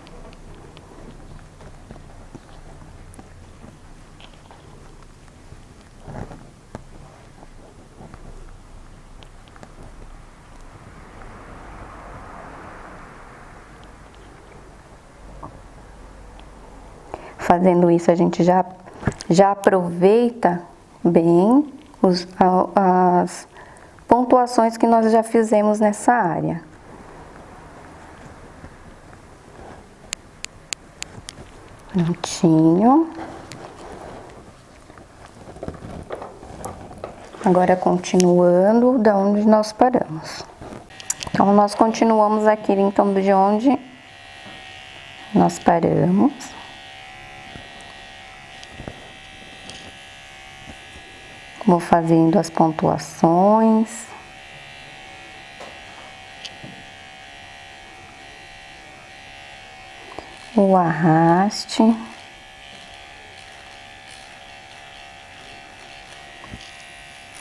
Fazendo isso, a gente já aproveita bem as pontuações que nós já fizemos nessa área. Prontinho. Agora continuando da onde nós paramos. Então nós continuamos aqui então de onde nós paramos. Vou fazendo as pontuações. O arraste.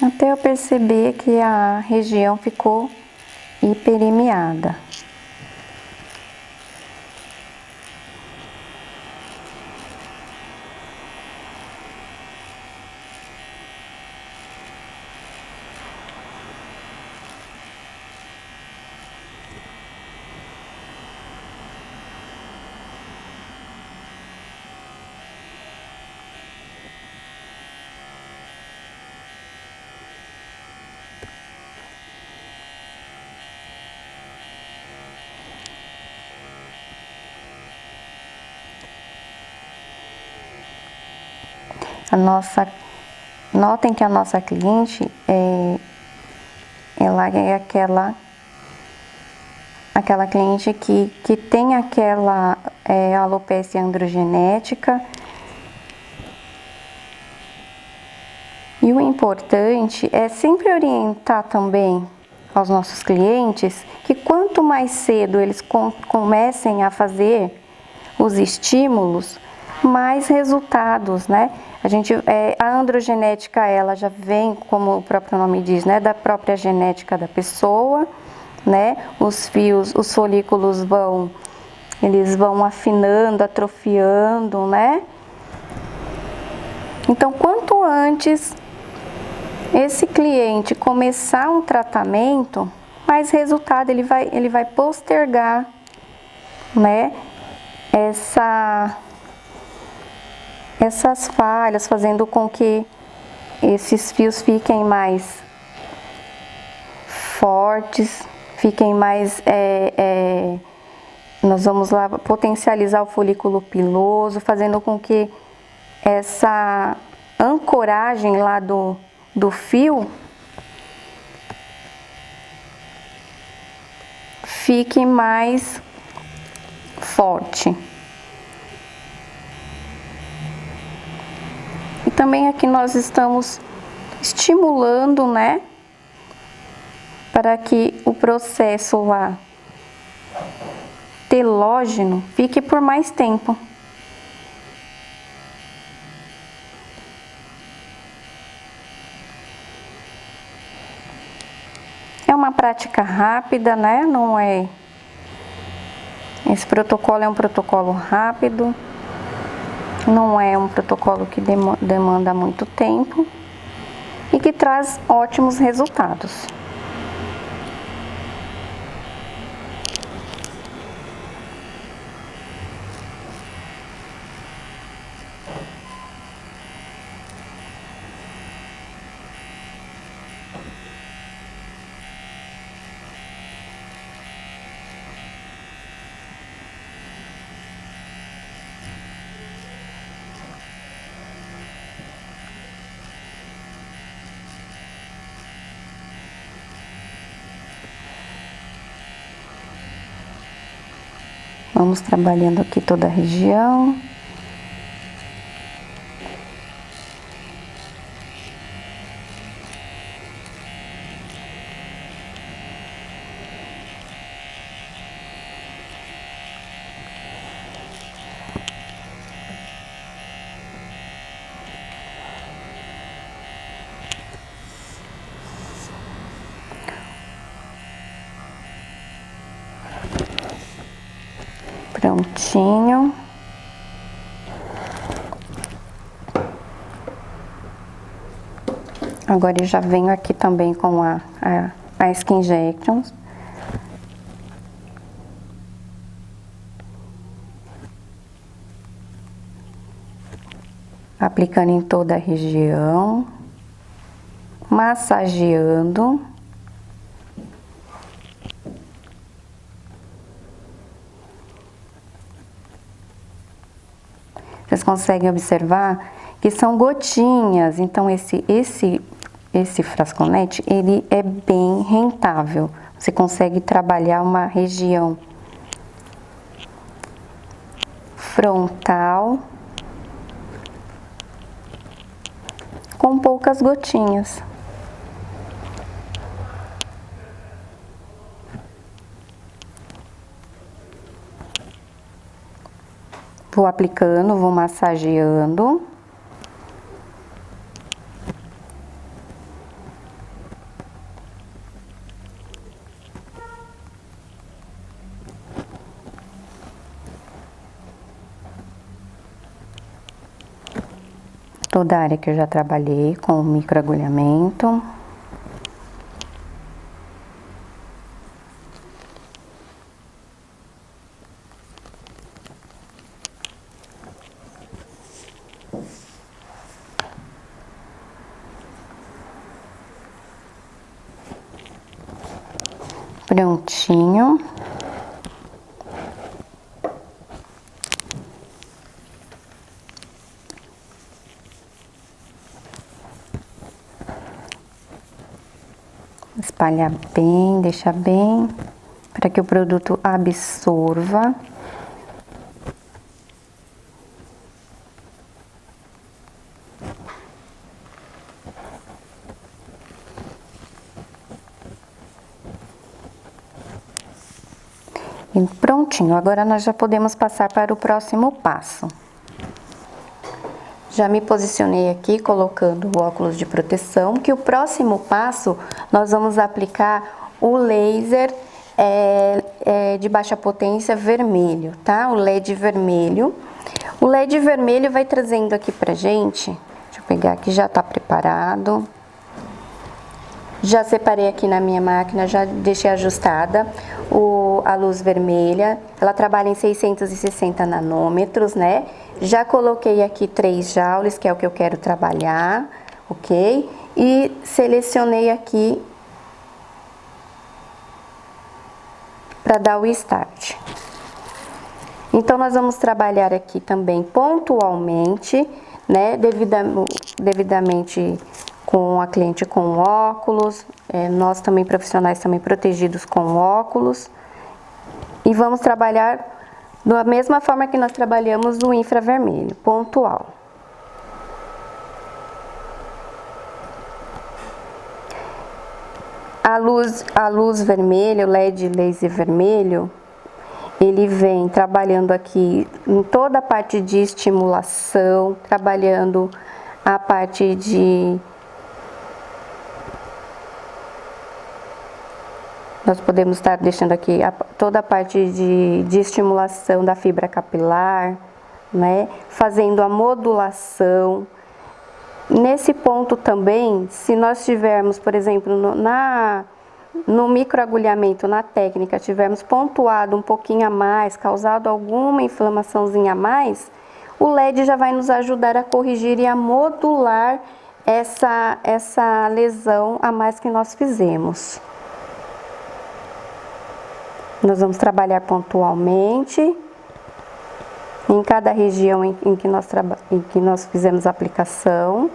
Até eu perceber que a região ficou hiperemiada. Notem que a nossa cliente ela é aquela cliente que tem aquela alopecia androgenética. E o importante é sempre orientar também aos nossos clientes que quanto mais cedo eles comecem a fazer os estímulos, mais resultados, né? A androgenética, ela já vem, como o próprio nome diz, né, da própria genética da pessoa, né? Os folículos vão afinando, atrofiando, né? Então, quanto antes esse cliente começar um tratamento, mais resultado ele vai postergar, né? Essas falhas, fazendo com que esses fios fiquem mais fortes, fiquem mais... nós vamos lá potencializar o folículo piloso, fazendo com que essa ancoragem lá do fio fique mais forte. E também aqui nós estamos estimulando, né, para que o processo lá telógeno fique por mais tempo. É uma prática rápida, né? Não é... Esse protocolo é um protocolo rápido, não é um protocolo que demanda muito tempo e que traz ótimos resultados. Vamos trabalhando aqui toda a região. Prontinho. Agora eu já venho aqui também com a Skin Injections. Aplicando em toda a região. massageando. Vocês conseguem observar que são gotinhas, então esse frasconete, ele é bem rentável. Você consegue trabalhar uma região frontal com poucas gotinhas. Vou aplicando, vou massageando. Toda a área que eu já trabalhei com microagulhamento. Prontinho. Espalhar bem, deixar bem, para que o produto absorva. E prontinho, agora nós já podemos passar para o próximo passo. Já me posicionei aqui colocando o óculos de proteção, que o próximo passo nós vamos aplicar o laser de baixa potência vermelho, tá? O LED vermelho. O LED vermelho vai trazendo aqui pra gente, deixa eu pegar aqui, já tá preparado. Já separei aqui na minha máquina, já deixei ajustada a luz vermelha. Ela trabalha em 660 nanômetros, né? Já coloquei aqui 3 joules, que é o que eu quero trabalhar, ok? E selecionei aqui para dar o start. Então, nós vamos trabalhar aqui também pontualmente, né? Devidamente com a cliente com óculos, nós também profissionais também protegidos com óculos. E vamos trabalhar da mesma forma que nós trabalhamos no infravermelho, pontual. A luz vermelha, o LED laser vermelho, ele vem trabalhando aqui em toda a parte de estimulação, trabalhando a parte de... Nós podemos estar deixando aqui toda a parte de estimulação da fibra capilar, né? Fazendo a modulação. Nesse ponto também, se nós tivermos, por exemplo, no microagulhamento, na técnica, tivermos pontuado um pouquinho a mais, causado alguma inflamaçãozinha a mais, o LED já vai nos ajudar a corrigir e a modular essa lesão a mais que nós fizemos. Nós vamos trabalhar pontualmente em cada região em que nós fizemos a aplicação.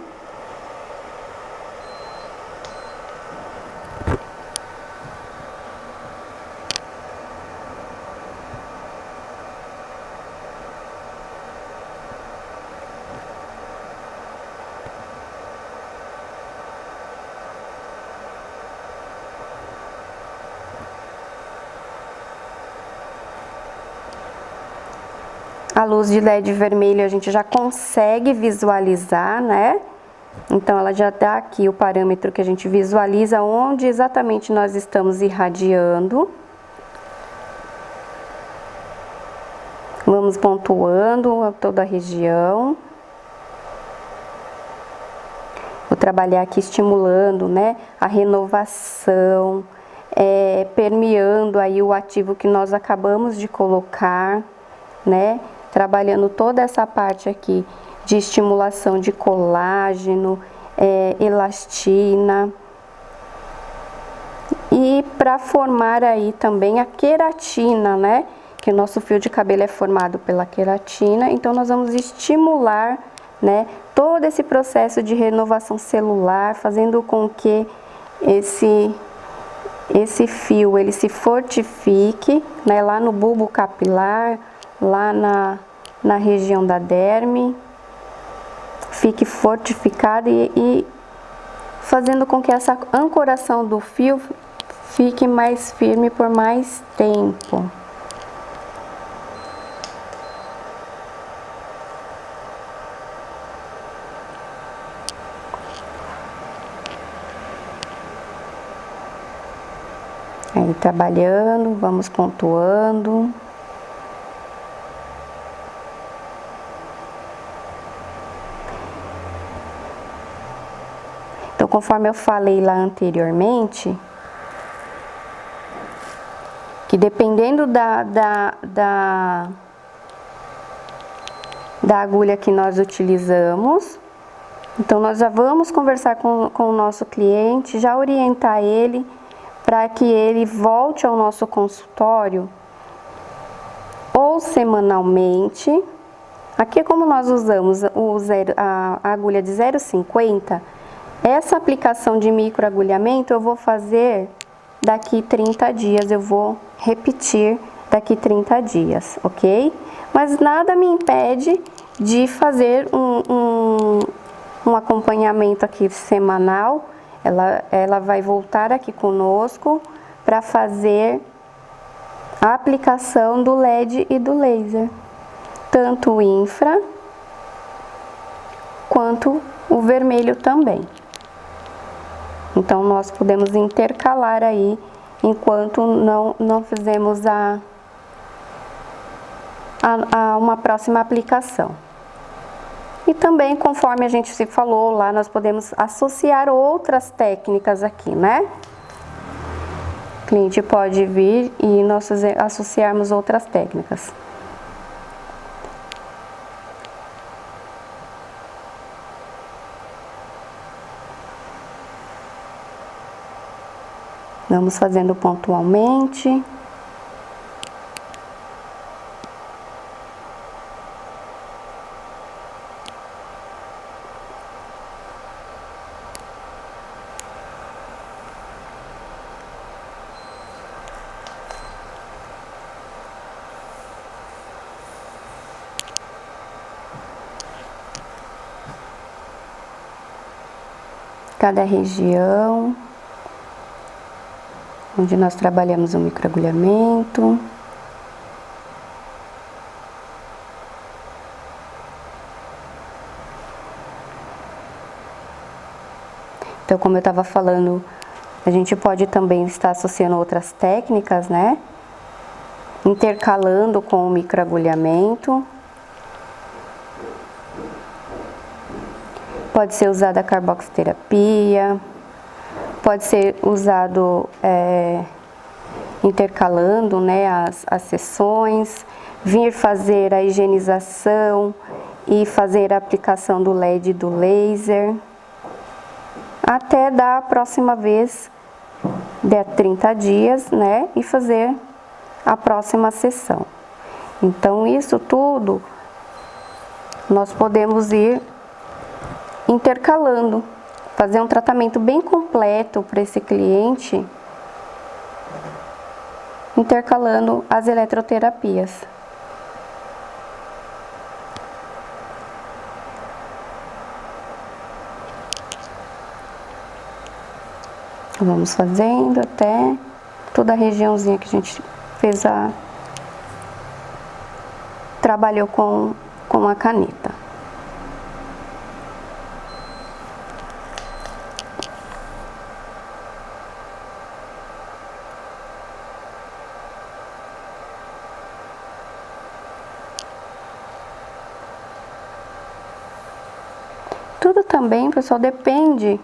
A luz de LED vermelho a gente já consegue visualizar, né? Então, ela já dá aqui o parâmetro que a gente visualiza onde exatamente nós estamos irradiando. Vamos pontuando toda a região. Vou trabalhar aqui estimulando, né, a renovação, permeando aí o ativo que nós acabamos de colocar, né? Trabalhando toda essa parte aqui de estimulação de colágeno, elastina. E para formar aí também a queratina, né? Que o nosso fio de cabelo é formado pela queratina, então nós vamos estimular, né, todo esse processo de renovação celular, fazendo com que esse fio ele se fortifique, né, lá no bulbo capilar, lá na região da derme, fique fortificado e fazendo com que essa ancoração do fio fique mais firme por mais tempo. Aí trabalhando, vamos pontuando. Então, conforme eu falei lá anteriormente, que dependendo da agulha que nós utilizamos, então nós já vamos conversar com o nosso cliente, já orientar ele para que ele volte ao nosso consultório ou semanalmente. Aqui, como nós usamos a agulha de 0,50, essa aplicação de microagulhamento eu vou fazer daqui 30 dias, eu vou repetir daqui 30 dias, ok? Mas nada me impede de fazer um acompanhamento aqui semanal. Ela vai voltar aqui conosco para fazer a aplicação do LED e do laser, tanto o infra quanto o vermelho também. Então, nós podemos intercalar aí, enquanto não fizemos uma próxima aplicação. E também, conforme a gente se falou lá, nós podemos associar outras técnicas aqui, né? O cliente pode vir e nós associarmos outras técnicas. Vamos fazendo pontualmente. Cada região onde nós trabalhamos o microagulhamento. Então, como eu estava falando, a gente pode também estar associando outras técnicas, né? Intercalando com o microagulhamento. Pode ser usada a carboxiterapia. Pode ser usado intercalando, né, as sessões, vir fazer a higienização e fazer a aplicação do LED e do laser, até dar a próxima vez, de 30 dias, né, e fazer a próxima sessão. Então, isso tudo nós podemos ir intercalando. Fazer um tratamento bem completo para esse cliente, intercalando as eletroterapias. Vamos fazendo até toda a regiãozinha que a gente fez trabalhou com a caneta. Tudo também, pessoal, depende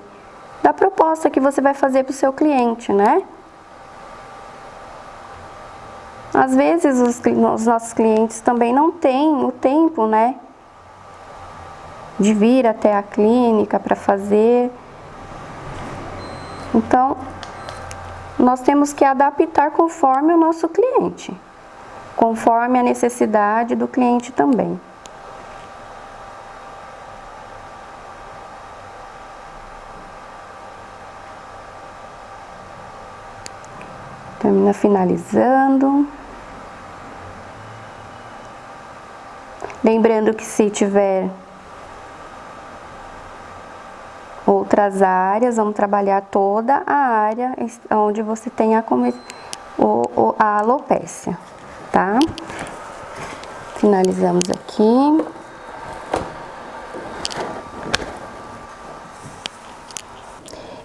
da proposta que você vai fazer para o seu cliente, né? Às vezes os nossos clientes também não têm o tempo, né, de vir até a clínica para fazer. Então, nós temos que adaptar conforme o nosso cliente, conforme a necessidade do cliente também. Termina finalizando. Lembrando que se tiver outras áreas, vamos trabalhar toda a área onde você tem a alopécia, tá? Finalizamos aqui.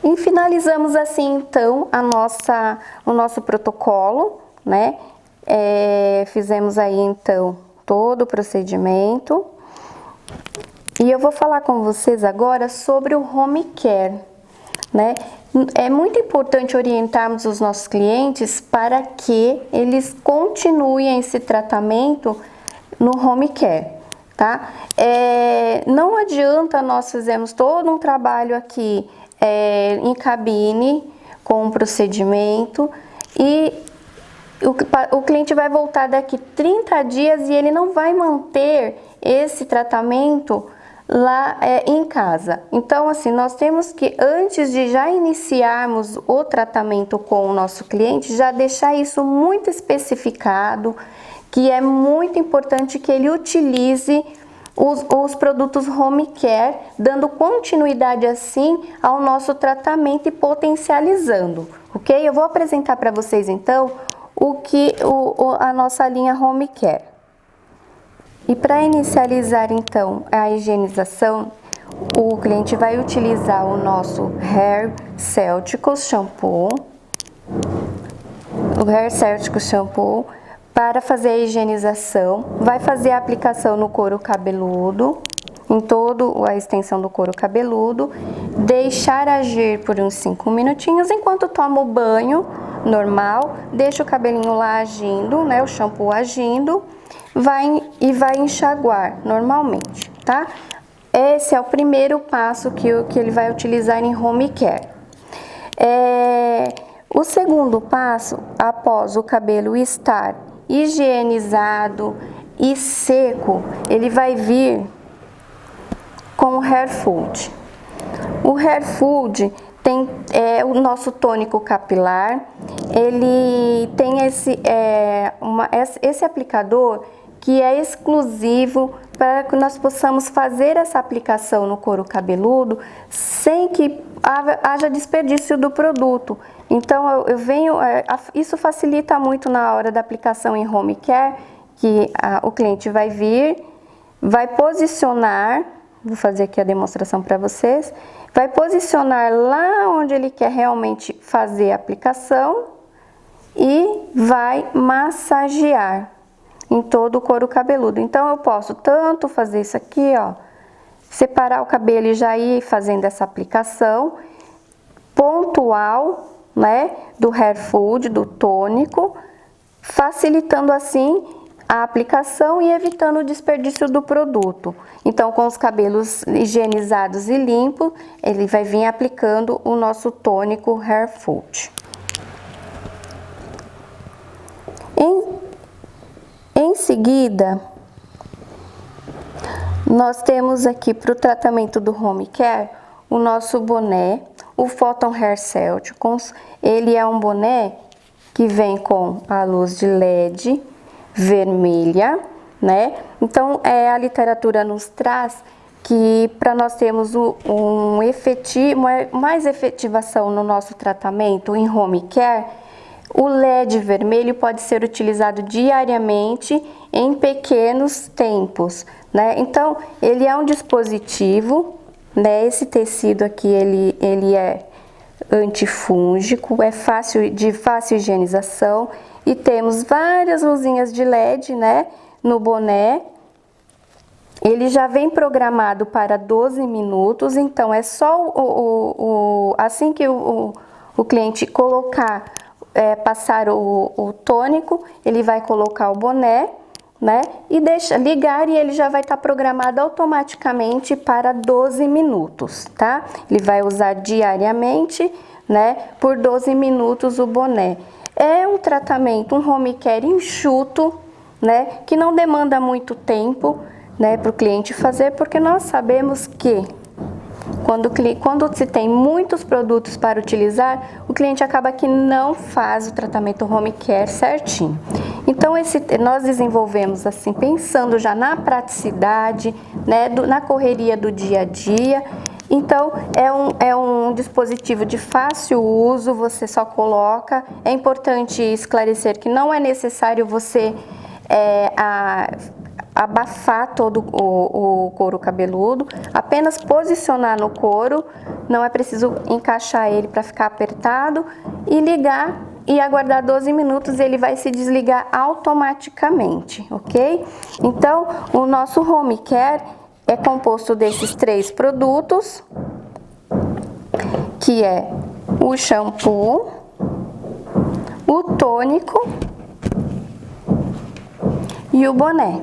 E finalizamos assim, então, o nosso protocolo, né? Fizemos aí, então, todo o procedimento. E eu vou falar com vocês agora sobre o home care, né? É muito importante orientarmos os nossos clientes para que eles continuem esse tratamento no home care, tá? Não adianta nós fizermos todo um trabalho aqui em cabine, com um procedimento, e o cliente vai voltar daqui 30 dias e ele não vai manter esse tratamento lá em casa. Então, assim, nós temos que, antes de já iniciarmos o tratamento com o nosso cliente, já deixar isso muito especificado, que é muito importante que ele utilize os produtos home care, dando continuidade assim ao nosso tratamento e potencializando, ok? Eu vou apresentar para vocês então a nossa linha home care. E para inicializar então a higienização, o cliente vai utilizar o nosso Hair Celticals Shampoo, para fazer a higienização. Vai fazer a aplicação no couro cabeludo, em toda a extensão do couro cabeludo, deixar agir por uns 5 minutinhos enquanto toma o banho normal, deixa o cabelinho lá agindo, né, o shampoo agindo, vai enxaguar normalmente, tá? Esse é o primeiro passo que ele vai utilizar em home care. O segundo passo, após o cabelo estar higienizado e seco, ele vai vir com o Hair Food. O Hair Food tem o nosso tônico capilar, ele tem esse aplicador que é exclusivo para que nós possamos fazer essa aplicação no couro cabeludo sem que haja desperdício do produto. Então, isso facilita muito na hora da aplicação em home care, que o cliente vai vir, vai posicionar, vou fazer aqui a demonstração para vocês, vai posicionar lá onde ele quer realmente fazer a aplicação e vai massagear em todo o couro cabeludo. Então, eu posso tanto fazer isso aqui, ó, separar o cabelo e já ir fazendo essa aplicação pontual, né, do Hair Food, do tônico, facilitando assim a aplicação e evitando o desperdício do produto. Então, com os cabelos higienizados e limpos, ele vai vir aplicando o nosso tônico Hair Food. Em seguida, nós temos aqui para o tratamento do home care o nosso boné, o Photon Hair Celticals. Ele é um boné que vem com a luz de LED vermelha, né? Então, a literatura nos traz que para nós termos mais efetivação no nosso tratamento em home care, o LED vermelho pode ser utilizado diariamente em pequenos tempos, né? Então, ele é um dispositivo, né? Esse tecido aqui, ele é antifúngico, é de fácil higienização e temos várias luzinhas de LED, né, no boné. Ele já vem programado para 12 minutos, então é só assim que o cliente colocar, passar o tônico, ele vai colocar o boné né? E ligar e ele já vai estar programado automaticamente para 12 minutos, tá? Ele vai usar diariamente, né? Por 12 minutos o boné. É um tratamento, um home care enxuto, né? Que não demanda muito tempo, né? Para o cliente fazer, porque nós sabemos que quando se tem muitos produtos para utilizar, o cliente acaba que não faz o tratamento home care certinho. Então, nós desenvolvemos assim, pensando já na praticidade, né, na correria do dia a dia. Então, é um dispositivo de fácil uso, você só coloca. É importante esclarecer que não é necessário você abafar todo o couro cabeludo, apenas posicionar no couro, não é preciso encaixar ele para ficar apertado e ligar e aguardar 12 minutos, ele vai se desligar automaticamente, ok? Então, o nosso home care é composto desses 3 produtos, que é o shampoo, o tônico e o boné.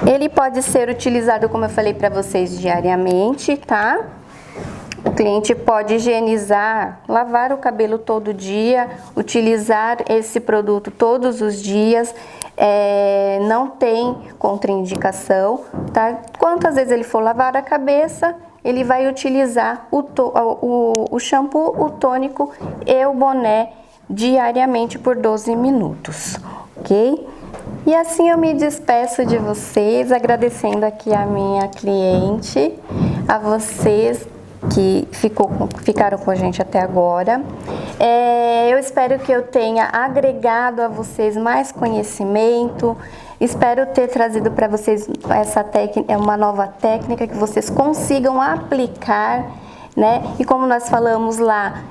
Ele pode ser utilizado, como eu falei para vocês, diariamente, tá? O cliente pode higienizar, lavar o cabelo todo dia, utilizar esse produto todos os dias, não tem contraindicação, tá? Quantas vezes ele for lavar a cabeça, ele vai utilizar o shampoo, o tônico e o boné diariamente por 12 minutos, ok? E assim eu me despeço de vocês, agradecendo aqui a minha cliente, a vocês que ficaram com a gente até agora. Eu espero que eu tenha agregado a vocês mais conhecimento, espero ter trazido para vocês essa técnica, uma nova técnica que vocês consigam aplicar, né? E como nós falamos lá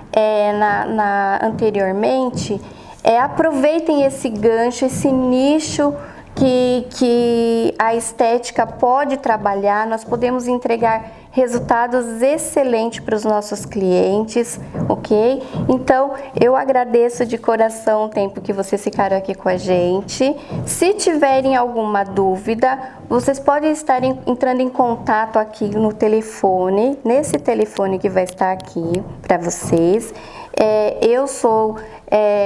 anteriormente, aproveitem esse gancho, esse nicho que a estética pode trabalhar. Nós podemos entregar resultados excelentes para os nossos clientes, ok? Então, eu agradeço de coração o tempo que vocês ficaram aqui com a gente. Se tiverem alguma dúvida, vocês podem estar entrando em contato aqui no telefone, nesse telefone que vai estar aqui para vocês. Eu sou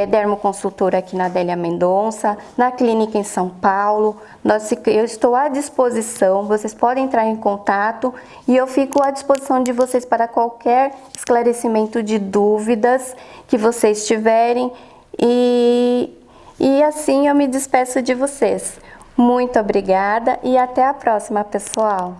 dermoconsultora aqui na Adélia Mendonça, na clínica em São Paulo. Eu estou à disposição, vocês podem entrar em contato e eu fico à disposição de vocês para qualquer esclarecimento de dúvidas que vocês tiverem. E assim eu me despeço de vocês. Muito obrigada e até a próxima, pessoal!